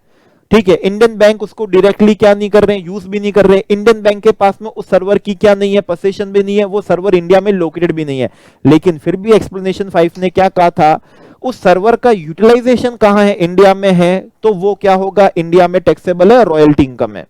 ठीक है। इंडियन बैंक उसको डायरेक्टली क्या नहीं कर रहे हैं, यूज भी नहीं कर रहे हैं। इंडियन बैंक के पास में उस सर्वर की क्या नहीं है, पोजीशन भी नहीं है, वो सर्वर इंडिया में लोकेटेड भी नहीं है। लेकिन फिर भी एक्सप्लेनेशन 5 ने क्या कहा था, उस सर्वर का यूटिलाइजेशन कहां है, इंडिया में है, तो वो क्या होगा, इंडिया में टैक्सेबल है, रॉयल्टी इनकम है,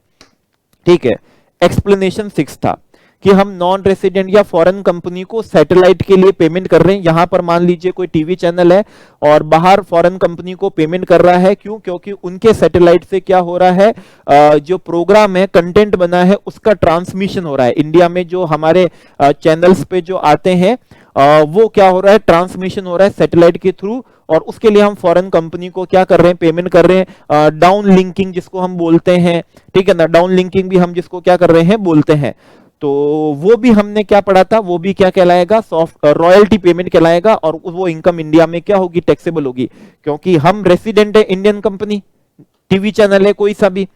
ठीक है। एक्सप्लेनेशन 6 था कि हम नॉन रेसिडेंट या फॉरेन कंपनी को सैटेलाइट के लिए पेमेंट कर रहे हैं। यहां पर मान लीजिए कोई टीवी चैनल है और बाहर फॉरेन कंपनी को पेमेंट कर रहा है, क्यों, क्योंकि उनके सैटेलाइट से क्या हो रहा है, जो प्रोग्राम है, कंटेंट बना है, उसका ट्रांसमिशन हो रहा है। इंडिया में जो हमारे चैनल्स पे जो आते हैं वो क्या हो रहा है, ट्रांसमिशन हो रहा है सैटेलाइट के थ्रू, और उसके लिए हम फॉरेन कंपनी को क्या कर रहे हैं, पेमेंट कर रहे हैं। डाउन लिंकिंग जिसको हम बोलते हैं, ठीक है ना, डाउन लिंकिंग भी हम जिसको क्या कर रहे हैं, बोलते हैं। तो वो भी हमने क्या पढ़ा था, वो भी क्या कहलाएगा, सॉफ्ट रॉयल्टी पेमेंट कहलाएगा, और वो इनकम इंडिया में क्या होगी, टैक्सेबल होगी, क्योंकि हम रेसिडेंट है, इंडियन कंपनी, टीवी चैनल है कोई सा भी,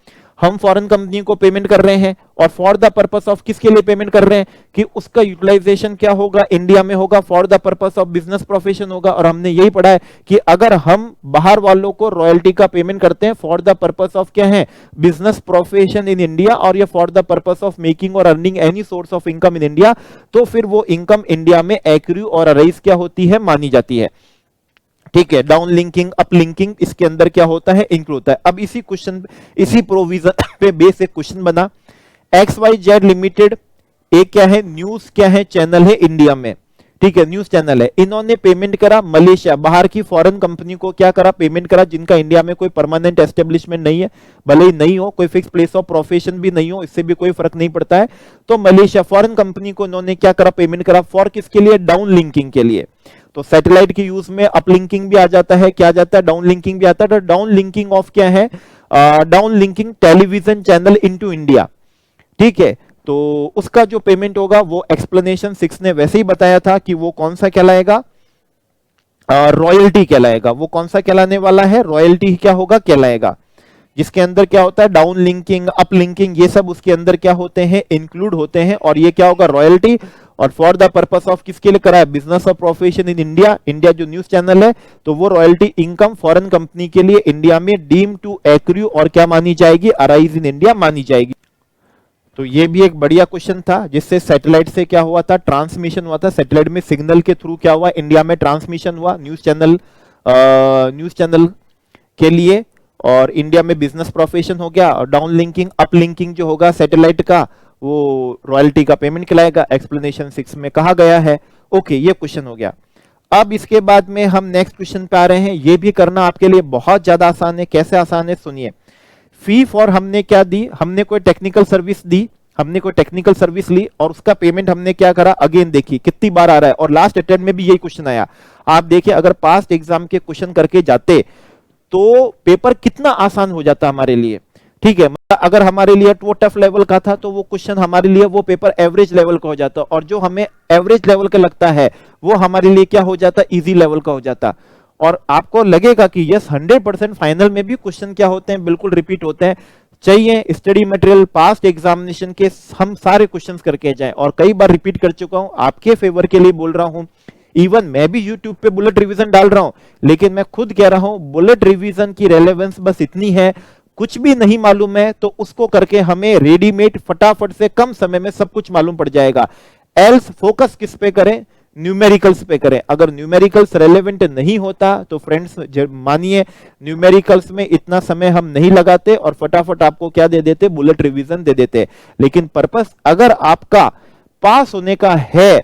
हम फॉरेन कंपनी को पेमेंट कर रहे हैं, और फॉर द पर्पस ऑफ किसके लिए पेमेंट कर रहे हैं कि उसका यूटिलाइजेशन क्या होगा, इंडिया में होगा, for the purpose of business profession होगा। और हमने यही पढ़ा है कि अगर हम बाहर वालों को रॉयल्टी का पेमेंट करते हैं फॉर द पर्पस ऑफ क्या है, बिजनेस प्रोफेशन इन इंडिया, और ये for the purpose of making और earning any source of income in India, तो फिर वो इनकम इंडिया में एक्रू और अराइज क्या होती है, मानी जाती है। ठीक है, डाउन लिंकिंग अप लिंकिंग इसके अंदर क्या होता है, इंक्लूड होता है। अब इसी क्वेश्चन, इसी प्रोविजन पे बेस एक क्वेश्चन बना, XYZ लिमिटेड एक क्या है, न्यूज क्या है, चैनल है इंडिया में। ठीक है, न्यूज चैनल है, इन्होंने पेमेंट करा मलेशिया, बाहर की फॉरेन कंपनी को क्या करा, पेमेंट करा, जिनका इंडिया में कोई परमानेंट एस्टेब्लिशमेंट नहीं है, भले ही नहीं हो, कोई फिक्स प्लेस ऑफ प्रोफेशन भी नहीं हो, इससे भी कोई फर्क नहीं पड़ता है। तो मलेशिया फॉरेन कंपनी को इन्होंने क्या करा, पेमेंट करा, फॉर किसके लिए, डाउन लिंकिंग के लिए। तो सैटेलाइट के यूज में अपलिंकिंग भी आ जाता है, क्या आ जाता है, डाउन लिंकिंग भी आता है। तो डाउन लिंकिंग ऑफ क्या है, down linking television channel into India. ठीक है, तो उसका जो पेमेंट होगा वो एक्सप्लेनेशन 6 ने वैसे ही बताया था कि वो कौन सा कहलाएगा, रॉयल्टी कहलाएगा। वो कौन सा कहलाने वाला है, रॉयल्टी क्या होगा, कहलाएगा, जिसके अंदर क्या होता है, डाउन लिंकिंग अप लिंकिंग ये सब उसके अंदर क्या होते हैं, इंक्लूड होते हैं। और ये क्या होगा, रॉयल्टी, और फॉर द पर्पस ऑफ किसके लिए करा है, business of profession in India. India जो न्यूज चैनल है, तो वो रॉयल्टी इनकम फॉरेन कंपनी के लिए इंडिया में डीम टू एक्रू और क्या मानी जाएगी, अराइज इन इंडिया मानी जाएगी। तो ये भी एक बढ़िया क्वेश्चन था, जिससे सैटेलाइट से क्या हुआ था, ट्रांसमिशन हुआ था। सैटेलाइट में सिग्नल के थ्रू क्या हुआ, इंडिया में ट्रांसमिशन हुआ न्यूज चैनल के लिए, और इंडिया में बिजनेस प्रोफेशन हो गया। और डाउन लिंकिंग अप लिंकिंग जो होगा सैटेलाइट का, वो रॉयल्टी का पेमेंट कहलाएगा, एक्सप्लेनेशन 6 में कहा गया है। ओके, ये क्वेश्चन हो गया। अब इसके बाद में हम नेक्स्ट क्वेश्चन पे आ रहे हैं। ये भी करना आपके लिए बहुत ज्यादा आसान है। कैसे आसान है, सुनिए। फी फॉर हमने क्या दी, हमने कोई टेक्निकल सर्विस दी, हमने कोई टेक्निकल सर्विस ली, और उसका पेमेंट हमने क्या करा, अगेन देखिए कितनी बार आ रहा है, और लास्ट अटेम्प्ट में भी यही क्वेश्चन आया। आप देखिए, अगर पास्ट एग्जाम के क्वेश्चन करके जाते तो पेपर कितना आसान हो जाता हमारे लिए। ठीक है, मतलब अगर हमारे लिए वो टफ लेवल का था, तो वो क्वेश्चन हमारे लिए वो पेपर एवरेज लेवल का हो जाता, और जो हमें एवरेज लेवल का लगता है वो हमारे लिए क्या हो जाता, इजी लेवल का हो जाता। और आपको लगेगा कि यस 100% फाइनल में भी क्वेश्चन क्या होते हैं, बिल्कुल रिपीट होते हैं। चाहिए स्टडी मटेरियल पास्ट एग्जामिनेशन के हम सारे क्वेश्चंस करके जाएं, और कई बार रिपीट कर चुका हूं, आपके फेवर के लिए बोल रहा हूं। इवन मैं भी YouTube पे बुलेट रिवीजन डाल रहा हूं, लेकिन मैं खुद कह रहा हूं बुलेट रिवीजन की रेलेवेंस बस इतनी है, कुछ भी नहीं मालूम है तो उसको करके हमें रेडीमेड फटाफट से कम समय में सब कुछ मालूम पड़ जाएगा। एल्स फोकस किस पे करें, न्यूमेरिकल्स पे करें। अगर न्यूमेरिकल्स रेलेवेंट नहीं होता तो फ्रेंड्स मानिए न्यूमेरिकल्स में इतना समय हम नहीं लगाते और फटाफट आपको क्या दे देते, बुलेट रिवीजन दे देते। लेकिन पर्पस अगर आपका पास होने का है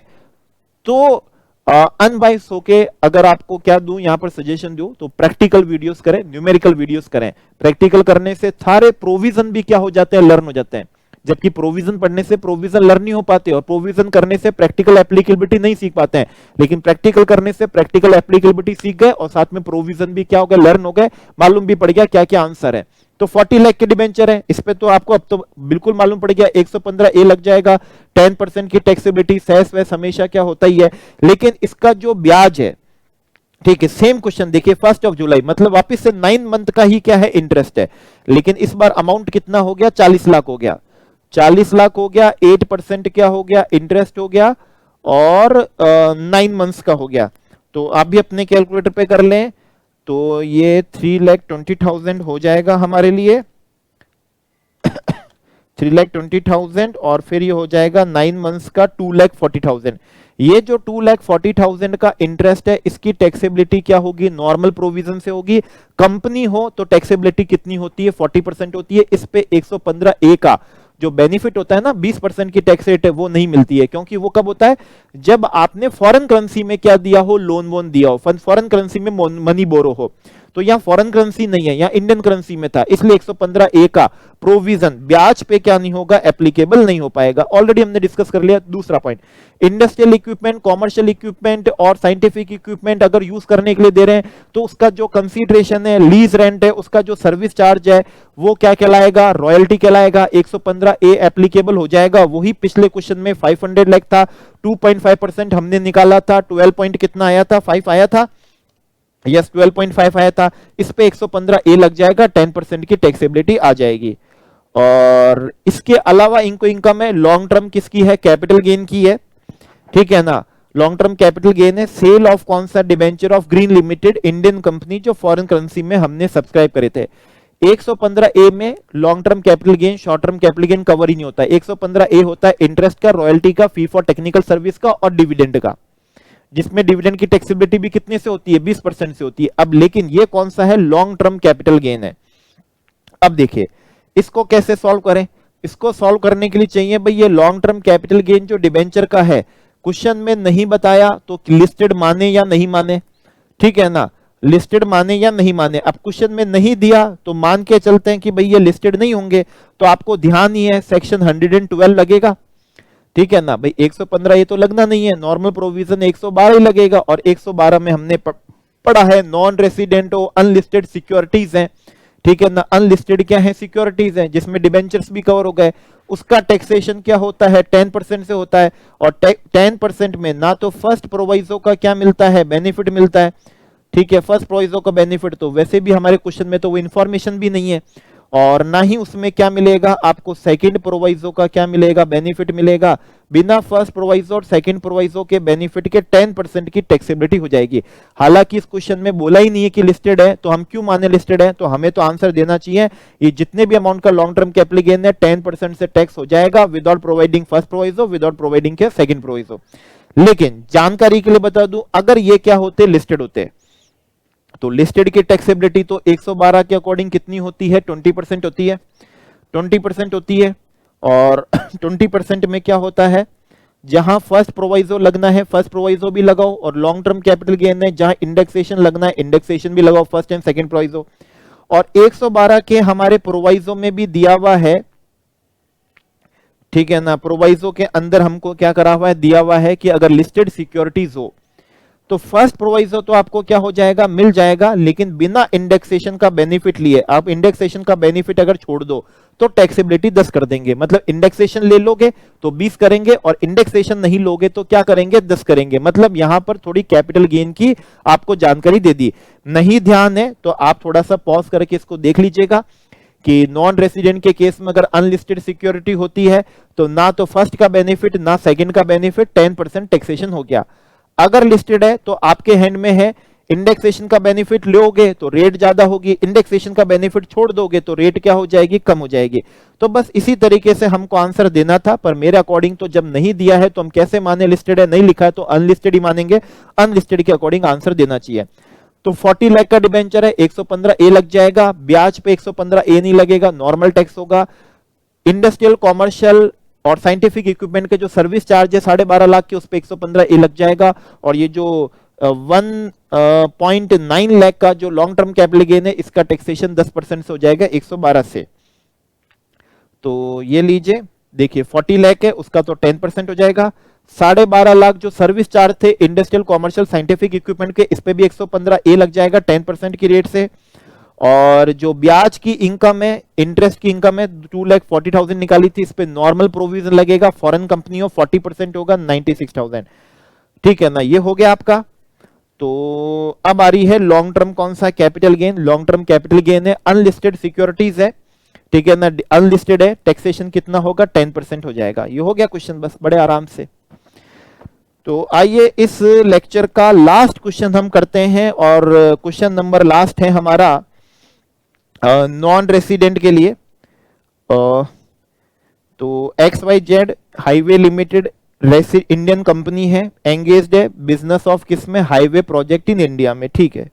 तो अनबाइस होके अगर आपको क्या दूं, यहां पर सजेशन दूं तो प्रैक्टिकल वीडियोस करें, न्यूमेरिकल वीडियोस करें। प्रैक्टिकल करने से सारे प्रोविजन भी क्या हो जाते हैं, लर्न हो जाते हैं। जबकि प्रोविजन पढ़ने से प्रोविजन लर्न नहीं हो पाते, और प्रोविजन करने से प्रैक्टिकल एप्लीकेबिलिटी नहीं सीख पाते हैं। लेकिन प्रैक्टिकल करने से प्रैक्टिकल एप्लीकेबिलिटी सीख गए, और साथ में प्रोविजन भी क्या हो गया, लर्न हो गए, मालूम भी पड़ गया क्या क्या आंसर है। तो 40 लाख के डिबेंचर है, इस पे तो आपको अब तो बिल्कुल मालूम पड़ गया, 115A लग जाएगा, 10% की टैक्सेबिलिटी, सेस वैस हमेशा क्या होता ही है। लेकिन इसका जो ब्याज है, ठीक है, सेम क्वेश्चन देखिए, 1 जुलाई मतलब वापस से 9 मंथ का ही क्या है, इंटरेस्ट है। लेकिन इस बार अमाउंट कितना हो गया, 40 लाख हो गया, 40 लाख हो गया, 8% क्या हो गया, इंटरेस्ट हो गया, और 9 मंथ्स का हो गया। तो आप भी अपने कैलकुलेटर पे कर लें, तो ये 3,20,000 हो जाएगा हमारे लिए 3,20,000, और फिर ये हो जाएगा 9 मंथ्स का 2,40,000। ये जो 2,40,000 का इंटरेस्ट है, इसकी टैक्सेबिलिटी क्या होगी, नॉर्मल प्रोविजन से होगी। कंपनी हो तो टैक्सेबिलिटी कितनी होती है, 40% होती है। इस पे 115A का जो बेनिफिट होता है ना, 20% की टैक्स रेट है, वो नहीं मिलती है। क्योंकि वो कब होता है, जब आपने फॉरेन करेंसी में क्या दिया हो, लोन वोन दिया हो, फॉरेन करेंसी में मनी बोरो हो। तो यहाँ फॉरेन करेंसी नहीं है, यहाँ इंडियन करेंसी में था, इसलिए 115A का प्रोविजन ब्याज पे क्या नहीं होगा, एप्लीकेबल नहीं हो पाएगा। ऑलरेडी हमने डिस्कस कर लिया। दूसरा point, industrial equipment, commercial equipment और साइंटिफिक इक्विपमेंट अगर यूज करने के लिए दे रहे हैं, तो उसका जो कंसीडरेशन है, लीज रेंट है, उसका जो सर्विस चार्ज है, वो क्या कहलाएगा, रॉयल्टी कहलाएगा। 115A एप्लीकेबल हो जाएगा। वही पिछले क्वेश्चन में 500 लाख था, 2.5% हमने निकाला था, 12 पॉइंट कितना आया था, 5 आया था, यस 12.5 आया था। इस पे 115A लग जाएगा, 10% की टैक्सेबिलिटी आ जाएगी। और इसके अलावा इनको इनकम है लॉन्ग टर्म किसकी है, कैपिटल गेन की है, ठीक है ना। लॉन्ग टर्म कैपिटल गेन है सेल ऑफ कौन सा, debenture of green limited, Indian company जो फॉरेन करेंसी में हमने सब्सक्राइब करे थे। 115 ए में long term capital gain short term capital gain cover ही नहीं होता है। 115 ए होता है इंटरेस्ट का, रॉयल्टी का, फी फॉर टेक्निकल सर्विस का और डिविडेंड का, जिसमें डिविडेंड की टैक्सेबिलिटी भी कितने से होती है, 20% से होती है। अब लेकिन ये कौन सा है, लॉन्ग टर्म कैपिटल गेन है। अब देखिए इसको कैसे सॉल्व करें। इसको सॉल्व करने के लिए चाहिए भाई ये लॉन्ग टर्म कैपिटल गेन जो डिबेंचर का है, क्वेश्चन में नहीं बताया तो लिस्टेड माने या नहीं माने, ठीक है ना, लिस्टेड माने या नहीं माने। अब क्वेश्चन में नहीं दिया तो मान के चलते हैं कि भाई ये लिस्टेड नहीं होंगे, तो आपको ध्यान ही है सेक्शन 112 लगेगा, ठीक है ना भाई। 115 ये तो लगना नहीं है, नॉर्मल प्रोविजन 112 ही लगेगा, और 112 में हमने पढ़ा है नॉन रेसिडेंट अनलिस्टेड सिक्योरिटीज हैं, ठीक है ना। अनलिस्टेड क्या है, सिक्योरिटीज हैं, जिसमें डिबेंचर्स भी कवर हो गए। उसका टैक्सेशन क्या होता है, 10% से होता है, और 10% में ना तो फर्स्ट प्रोवाइजो का क्या मिलता है, बेनिफिट मिलता है, ठीक है। फर्स्ट प्रोवाइजो का बेनिफिट तो वैसे भी हमारे क्वेश्चन में तो वो इंफॉर्मेशन भी नहीं है, और ना ही उसमें क्या मिलेगा आपको सेकंड प्रोवाइजो का क्या मिलेगा, बेनिफिट मिलेगा। बिना फर्स्ट प्रोवाइजो और सेकंड प्रोवाइजो के बेनिफिट के 10% की टैक्सेबिलिटी हो जाएगी। हालांकि इस क्वेश्चन में बोला ही नहीं है कि लिस्टेड है, तो हम क्यों माने लिस्टेड है, तो हमें तो आंसर देना चाहिए ये जितने भी अमाउंट का लॉन्ग टर्म कैपिटल गेन है 10% से टैक्स हो जाएगा without providing first proviso, without providing के सेकंड प्रोवाइजो। लेकिन जानकारी के लिए बता दूं, अगर ये क्या होते, लिस्टेड होते, तो लिस्टेड की टैक्सेबिलिटी तो 112 के अकॉर्डिंग कितनी होती है, 20% होती है, 20% होती है। और 20% में क्या होता है, जहां फर्स्ट प्रोवाइजो लगना है फर्स्ट प्रोवाइजो भी लगाओ, और लॉन्ग टर्म कैपिटल गेन है जहां इंडेक्सेशन लगना है इंडेक्सेशन भी लगाओ, फर्स्ट एंड सेकंड प्रोवाइजो। और 112 के हमारे प्रोवाइजो में भी दिया हुआ है, ठीक है ना, प्रोवाइजो के अंदर हमको क्या करा हुआ है, दिया हुआ है कि अगर लिस्टेड सिक्योरिटीज हो तो फर्स्ट प्रोवाइजो तो आपको क्या हो जाएगा, मिल जाएगा, लेकिन बिना इंडेक्सेशन का बेनिफिट लिए। आप इंडेक्सेशन का बेनिफिट अगर छोड़ दो तो टैक्सेबिलिटी 10 कर देंगे, मतलब इंडेक्सेशन ले लोगे तो 20 करेंगे, और इंडेक्सेशन नहीं लोगे तो क्या करेंगे, 10 करेंगे। मतलब यहां पर थोड़ी कैपिटल गेन की आपको जानकारी दे दी। नहीं ध्यान है तो आप थोड़ा सा पॉज करके इसको देख लीजिएगा कि नॉन रेसिडेंट के केस में अगर अनलिस्टेड सिक्योरिटी होती है तो ना तो फर्स्ट का बेनिफिट ना सेकंड का बेनिफिट, 10% टैक्सेशन हो गया। अगर लिस्टेड है तो आपके हैंड में है, इंडेक्सेशन का बेनिफिट लोगे तो रेट ज्यादा होगी, इंडेक्सेशन का बेनिफिट छोड़ दोगे तो रेट क्या हो जाएगी, कम हो जाएगी। तो बस इसी तरीके से हमको आंसर देना था, पर मेरे अकॉर्डिंग तो जब नहीं दिया है तो हम कैसे माने, लिस्टेड है, नहीं लिखा है तो अनलिस्टेड ही मानेंगे, अनलिस्टेड के अकॉर्डिंग आंसर देना चाहिए। तो 40 लाख का डिबेंचर है, 115 ए लग जाएगा, ब्याज पे 115 ए नहीं लगेगा, नॉर्मल टैक्स होगा। इंडस्ट्रियल कॉमर्शियल और साइंटिफिक इक्विपमेंट के जो सर्विस चार्ज है 12.5 लाख के, उस पे 115 ए लग जाएगा। और ये जो 1.9 लाख का जो लॉन्ग टर्म कैपिटल गेन है इसका टैक्सेशन 10% से हो जाएगा 112 से। तो ये लीजिए, देखिए 40 लाख है उसका तो 10% हो जाएगा। 12.5 लाख जो सर्विस चार्ज थे इंडस्ट्रियल कॉमर्शियल साइंटिफिक इक्विपमेंट के, इस पे भी 115 ए लग जाएगा 10% की रेट से। और जो ब्याज की इनकम है, इंटरेस्ट की इनकम है, 2,40,000 निकाली थी, इस पे नॉर्मल प्रोविजन लगेगा, फॉरेन कंपनी हो 40% होगा 96,000, ठीक है ना। ये हो गया आपका। तो अब आ रही है लॉन्ग टर्म कौन सा capital gain, long term capital gain है अनलिस्टेड सिक्योरिटीज है, ठीक है ना, अनलिस्टेड है, टैक्सेशन कितना होगा, 10% हो जाएगा। ये हो गया क्वेश्चन, बस बड़े आराम से। तो आइए इस लेक्चर का लास्ट क्वेश्चन हम करते हैं, और क्वेश्चन नंबर लास्ट है हमारा नॉन रेसिडेंट के लिए। तो XYZ highway limited Indian company है, एंगेज्ड है बिजनेस ऑफ किसमें, हाईवे प्रोजेक्ट इन इंडिया में, ठीक है।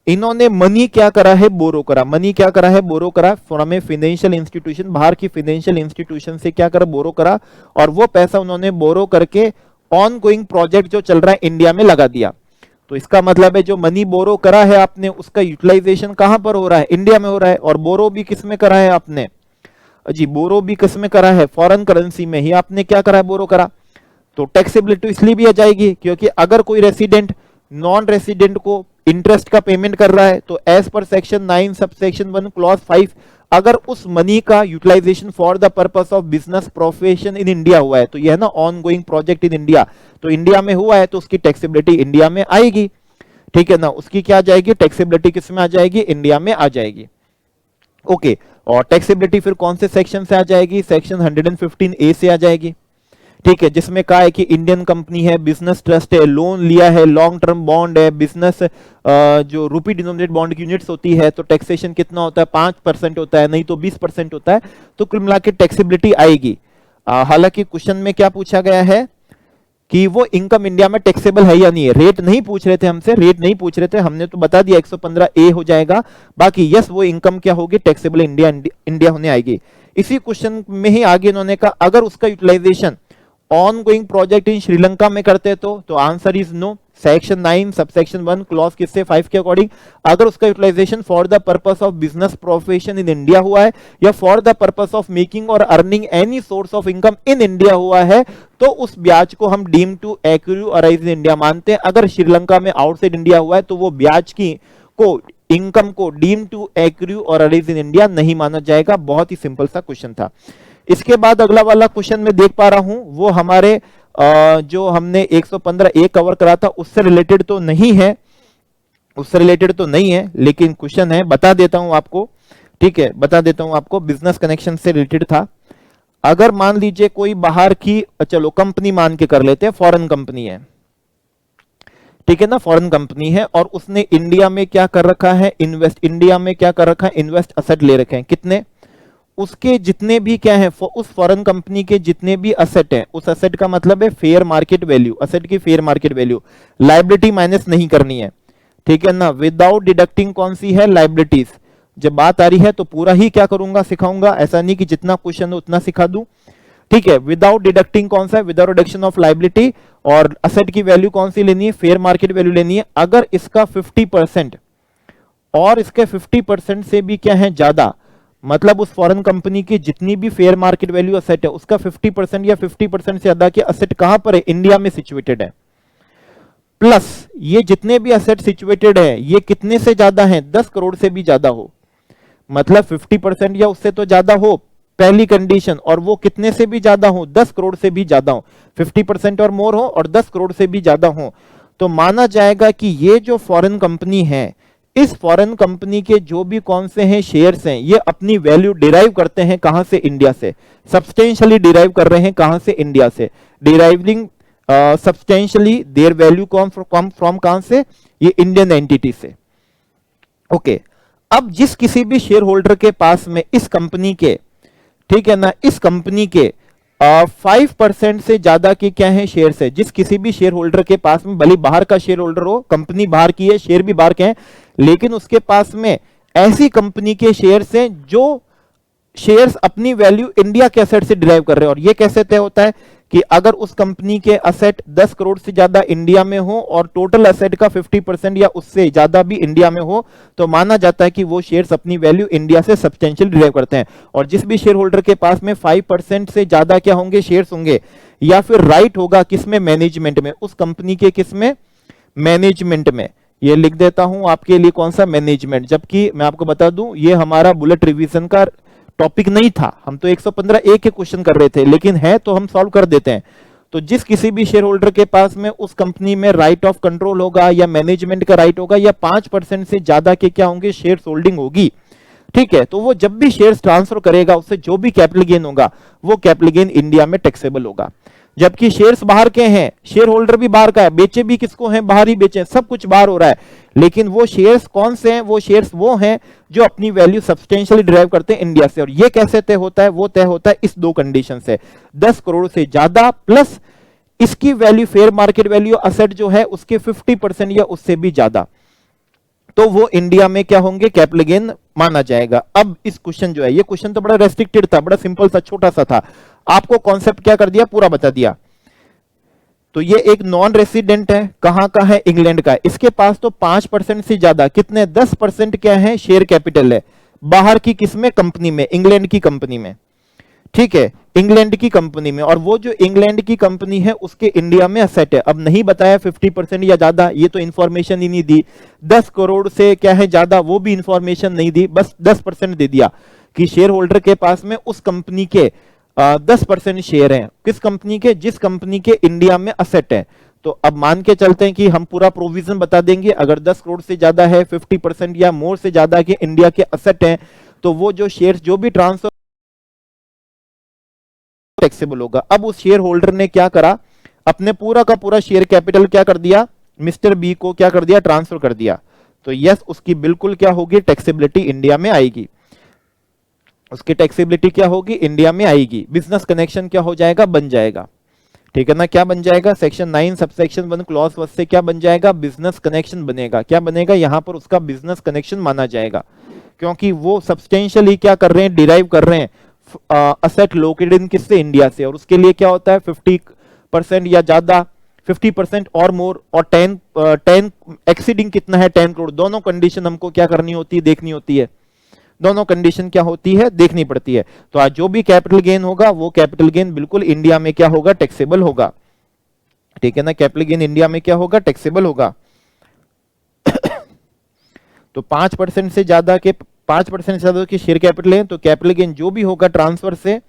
इन्होंने मनी क्या करा है, बोरो करा, मनी क्या करा है, बोरो करा फ्रॉम ए फाइनेंशियल इंस्टीट्यूशन, बाहर की फाइनेंशियल इंस्टीट्यूशन से क्या करा, बोरो करा, और वो पैसा उन्होंने बोरो करके ऑन गोइंग प्रोजेक्ट जो चल रहा है इंडिया में लगा दिया। तो इसका मतलब है जो मनी बोरो करा है आपने उसका यूटिलाइजेशन कहां पर हो रहा है, इंडिया में हो रहा है। और बोरो भी किस में करा है आपने जी, बोरो भी किस में करा है, फॉरेन करेंसी में ही आपने क्या करा है, बोरो करा। तो टैक्सेबिलिटी इसलिए भी आ जाएगी क्योंकि अगर कोई रेसिडेंट नॉन रेसिडेंट को इंटरेस्ट का पेमेंट कर रहा है तो as per section 9 sub section 1 clause 5 अगर उस मनी का utilisation for the purpose of business profession in India हुआ है, तो यह है ना on going project in India, तो इंडिया में हुआ है तो उसकी टैक्सेबिलिटी इंडिया में आएगी, ठीक है ना। उसकी क्या आ जाएगी, टैक्सेबिलिटी किस में आ जाएगी, इंडिया में आ जाएगी। ओके और टैक्सेबिलिटी फिर कौन से सेक्शन से आ जाएगी, सेक्शन 115A से आ जाएगी। ठीक है, जिसमें कहा है कि इंडियन कंपनी है, बिजनेस ट्रस्ट है, लोन लिया है, लॉन्ग टर्म बॉन्ड है, बिजनेस जो रुपी डिनोमिनेटेड बॉन्ड की यूनिट्स होती है, तो टैक्सेशन कितना होता है, 5% होता है, नहीं तो 20% होता है, तो कुल मिला के टैक्सेबिलिटी आएगी। हालांकि क्वेश्चन में क्या पूछा गया है कि वो इनकम इंडिया में टैक्सेबल है या नहीं है, रेट नहीं पूछ रहे थे हमसे, रेट नहीं पूछ रहे थे, हमने तो बता दिया 115A हो जाएगा, बाकी यस वो इनकम क्या होगी, टैक्सेबल इंडिया होने आएगी। इसी क्वेश्चन में ही आगे इन्होंने कहा अगर उसका utilization on going project in Sri Lanka में करते तो answer is no. Section 9 subsection 1 clause किससे 5 के अकॉर्डिंग, अगर उसका utilization for the purpose of business profession in India हुआ है या for the purpose of making और earning any source of income in India हुआ है, तो उस ब्याज को हम deem to accrue arise in India मानते हैं। अगर श्रीलंका में आउटसाइड इंडिया हुआ है तो वो ब्याज की को इनकम को डीम टू एक्रू और अराइज इन इंडिया नहीं माना जाएगा। बहुत ही सिंपल सा क्वेश्चन था। इसके बाद अगला वाला क्वेश्चन मैं देख पा रहा हूं वो हमारे जो हमने 115A कवर करा था उससे रिलेटेड तो नहीं है, लेकिन क्वेश्चन है, बता देता हूं आपको। ठीक है, बता देता हूं आपको, बिजनेस कनेक्शन से रिलेटेड था। अगर मान लीजिए कोई बाहर की, चलो कंपनी मान के कर लेते हैं, फॉरेन कंपनी है, ठीक है ना, फॉरेन कंपनी है और उसने इंडिया में क्या कर रखा है, इन्वेस्ट असेट ले रखे हैं। कितने, उसके जितने भी क्या है, उस फॉरेन कंपनी के जितने भी असेट हैं, उस असेट का मतलब है फेयर मार्केट वैल्यू, असेट की fair market value, liability minus नहीं करनी है। ठीक है ना, विदाउट डिडक्टिंग कौन सी है, लायबिलिटीज। जब बात आ रही है तो पूरा ही क्या करूंगा, सिखाऊंगा, ऐसा नहीं कि जितना क्वेश्चन हो उतना सिखा दूं। ठीक है, विदाउट डिडक्टिंग कौन सा है, विदाउट रिडक्शन ऑफ लायबिलिटी, और असेट की वैल्यू कौन सी लेनी है, फेयर मार्केट वैल्यू लेनी है। अगर इसका 50% और इसके 50% से भी क्या है ज्यादा, मतलब उस फॉरेन कंपनी की जितनी भी फेयर मार्केट वैल्यू असेट है उसका 50% या 50% से ज्यादा के असेट कहां पर है, इंडिया में सिचुएटेड है। प्लस ये जितने भी असेट सिचुएटेड है ये कितने से ज्यादा हैं, 10 करोड़ से भी ज्यादा हो, मतलब 50% या उससे तो ज्यादा हो पहली कंडीशन, और वो कितने से भी ज्यादा हो, 10 करोड़ से भी ज्यादा हो, 50% और मोर हो और 10 करोड़ से भी ज्यादा हो, तो माना जाएगा कि ये जो फॉरेन कंपनी है, इस फॉरेन कंपनी के जो भी कौन से हैं शेयर्स हैं, ये अपनी वैल्यू डिराइव करते हैं कहां से, इंडिया से, सब्सटेंशियली डिराइव कर रहे हैं कहां से, इंडिया से, deriving substantially their value come from कहां से, ये इंडियन एंटिटी से। ओके, अब जिस किसी भी शेयर होल्डर के पास में इस कंपनी के, ठीक है ना, इस कंपनी के 5% से ज्यादा के क्या है शेयर्स है, जिस किसी भी शेयर होल्डर के पास में, भले बाहर का शेयर होल्डर हो, कंपनी बाहर की है, शेयर भी बाहर के हैं, लेकिन उसके पास में ऐसी कंपनी के शेयर्स हैं जो शेयर्स अपनी वैल्यू इंडिया के असेट से डिराइव कर रहे हैं। और ये कैसे तय होता है कि अगर उस कंपनी के असेट 10 करोड़ से ज्यादा इंडिया में हो और टोटल असेट का 50% या उससे ज्यादा भी इंडिया में हो, तो माना जाता है कि वो शेयर्स अपनी वैल्यू इंडिया से सब्सटेंशियल डिराइव करते हैं। और जिस भी शेयर होल्डर के पास में 5% से ज्यादा क्या होंगे, शेयर्स होंगे, या फिर राइट होगा किसमें, मैनेजमेंट में, उस कंपनी के किसमें, मैनेजमेंट में। ये लिख देता हूं आपके लिए कौन सा, मैनेजमेंट। जबकि मैं आपको बता दूं ये हमारा बुलेट रिवीजन का टॉपिक नहीं था, हम तो 115A के क्वेश्चन कर रहे थे, लेकिन है तो हम सॉल्व कर देते हैं। तो जिस किसी भी शेयर होल्डर के पास में उस कंपनी में राइट ऑफ कंट्रोल होगा या मैनेजमेंट का राइट होगा या 5% से ज्यादा के क्या होंगे, शेयर होल्डिंग होगी, ठीक है, तो वो जब भी शेयर्स ट्रांसफर करेगा उससे जो भी कैपिटल गेन होगा वो कैपिटल गेन इंडिया में टैक्सेबल होगा। जबकि शेयर्स बाहर के हैं, शेयर होल्डर भी बाहर का है, बेचे भी किसको हैं, बाहर ही बेचे, सब कुछ बाहर हो रहा है, लेकिन वो शेयर्स कौन से हैं, वो शेयर्स वो हैं जो अपनी वैल्यू सब्सटेंशियली डिराइव करते हैं इंडिया से। और ये कैसे तय होता है, वो तय होता है इस दो कंडीशन से, 10 करोड़ से ज्यादा प्लस इसकी value fair market value asset जो है उसके 50% या उससे भी ज्यादा, तो वो इंडिया में क्या होंगे, कैपिटल गेन माना जाएगा। अब इस क्वेश्चन जो है, ये क्वेश्चन तो बड़ा रेस्ट्रिक्टेड था, बड़ा सिंपल सा, छोटा सा था, आपको कॉन्सेप्ट क्या कर दिया, पूरा बता दिया। तो ये एक नॉन रेसिडेंट है, कहां का है, इंग्लैंड का है, इसके पास तो 5% से ज्यादा, कितने, 10% क्या है, शेयर कैपिटल है, बाहर की किसमें, कंपनी में, इंग्लैंड की कंपनी में, ठीक है, इंग्लैंड की कंपनी में। और वो जो इंग्लैंड की कंपनी है उसके इंडिया में असेट है, अब नहीं बताया 50% या ज्यादा, ये तो इंफॉर्मेशन ही नहीं दी, 10 करोड़ से क्या है ज्यादा, वो भी इंफॉर्मेशन नहीं दी, बस 10% दे दिया कि शेयर होल्डर के पास में उस कंपनी के 10% शेयर हैं, किस कंपनी के, जिस कंपनी के इंडिया में असेट है। तो अब मान के चलते हैं कि हम पूरा प्रोविजन बता देंगे, अगर 10 करोड़ से ज्यादा है, 50% या मोर से ज्यादा के इंडिया के असेट हैं, तो वो जो शेयर जो भी ट्रांसफर टैक्सेबल होगा। अब उस शेयर होल्डर ने क्या करा, अपने पूरा का पूरा शेयर कैपिटल क्या कर दिया, मिस्टर बी को क्या कर दिया, ट्रांसफर कर दिया। तो यस, उसकी बिल्कुल क्या होगी, टैक्सेबिलिटी इंडिया में आएगी। उसकी टैक्सेबिलिटी क्या होगी, इंडिया में आएगी। बिजनेस कनेक्शन क्या हो जाएगा, बन जाएगा। ठीक है ना, क्या बन जाएगा, सेक्शन 9 सबसेक्शन 1 क्लॉज 1 से क्या बन जाएगा, बिजनेस कनेक्शन बनेगा। क्या बनेगा, यहां पर उसका बिजनेस कनेक्शन माना जाएगा, क्योंकि वो सब्सटेंशियली क्या कर रहे हैं, डिराइव कर रहे हैं असेट लोकेटेड इन किससे, इंडिया से। और उसके लिए क्या होता है 50% या ज्यादा, 50% और मोर, और 10 एक्सीडिंग कितना है, 10 करोड़। दोनों कंडीशन हमको क्या करनी होती है, देखनी होती है। दोनों कंडीशन क्या होती है, देखनी पड़ती है। तो आज जो भी कैपिटल गेन होगा वो कैपिटल गेन बिल्कुल इंडिया में क्या होगा, टैक्सेबल होगा। ठीक है ना, कैपिटल गेन इंडिया में क्या होगा, टैक्सेबल होगा। तो 5% से ज्यादा के 5% से ज्यादा के शेयर कैपिटल है तो कैपिटल गेन जो भी होगा ट्रांसफर से,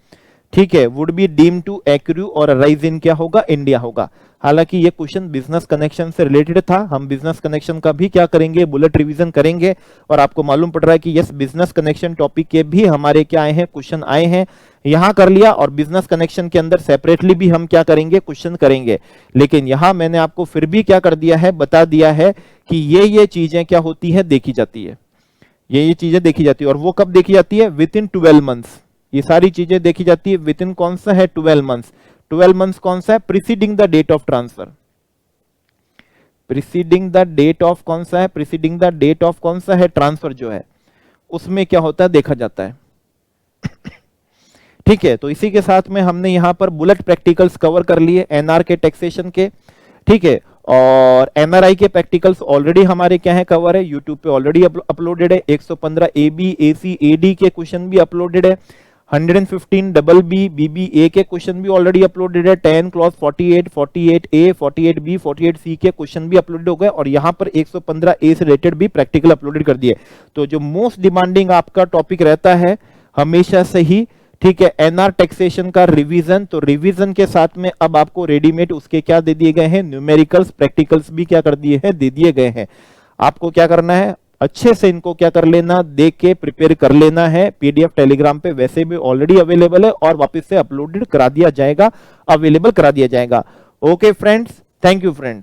ठीक है, would be deem to accrue or rise in क्या होगा, इंडिया होगा। हालांकि ये क्वेश्चन बिजनेस कनेक्शन से रिलेटेड था, हम बिजनेस कनेक्शन का भी क्या करेंगे, बुलेट रिवीजन करेंगे। और आपको मालूम पड़ रहा है कि यस, बिजनेस कनेक्शन टॉपिक के भी हमारे क्या आए हैं, क्वेश्चन आए हैं। यहां कर लिया, और बिजनेस कनेक्शन के अंदर सेपरेटली भी हम क्या करेंगे, क्वेश्चन करेंगे। लेकिन यहां मैंने आपको फिर भी क्या कर दिया है, बता दिया है कि ये चीजें क्या होती है, देखी जाती है। ये चीजें देखी जाती है। और वो कब देखी जाती है, विद इन 12 मंथ्स। ये सारी चीजें देखी जाती है विद इन कौन सा है, 12 मंथ्स। 12 मंथ्स कौन सा है, preceding the date of transfer. Preceding the date of कौन सा है, प्रीसीडिंग द डेट ऑफ कौन सा है, ट्रांसफर जो है, उसमें क्या होता है, देखा जाता है। ठीक है, तो इसी के साथ में हमने यहां पर बुलेट प्रैक्टिकल्स कवर कर लिए एनआर के टैक्सेशन के। ठीक है, और एमआरआई के प्रैक्टिकल्स ऑलरेडी हमारे क्या है, कवर है, यूट्यूब पे ऑलरेडी अपलोडेड है। 115 एबी एसी एडी के क्वेश्चन भी अपलोडेड है। 115 डबल बी बीबीए के क्वेश्चन भी ऑलरेडी अपलोडेड है। 10 क्लॉज 48 48A 48B 48C के क्वेश्चन भी अपलोडेड हो गए। और यहाँ पर 115A से रिलेटेड भी प्रैक्टिकल अपलोडेड कर दिए। तो जो मोस्ट डिमांडिंग आपका टॉपिक रहता है हमेशा से ही, ठीक है, एनआर टैक्सेशन का रिवीजन। तो रिवीजन के साथ में अब आपको रेडीमेड उसके क्या दे दिए गए हैं, न्यूमेरिकल्स प्रैक्टिकल्स भी क्या कर दिए हैं, दे दिए गए हैं। आपको क्या करना है, अच्छे से इनको क्या कर लेना, देख के प्रिपेयर कर लेना है। पीडीएफ टेलीग्राम पे वैसे भी ऑलरेडी अवेलेबल है और वापस से अपलोडेड करा दिया जाएगा, अवेलेबल करा दिया जाएगा। Okay friends, thank you friends.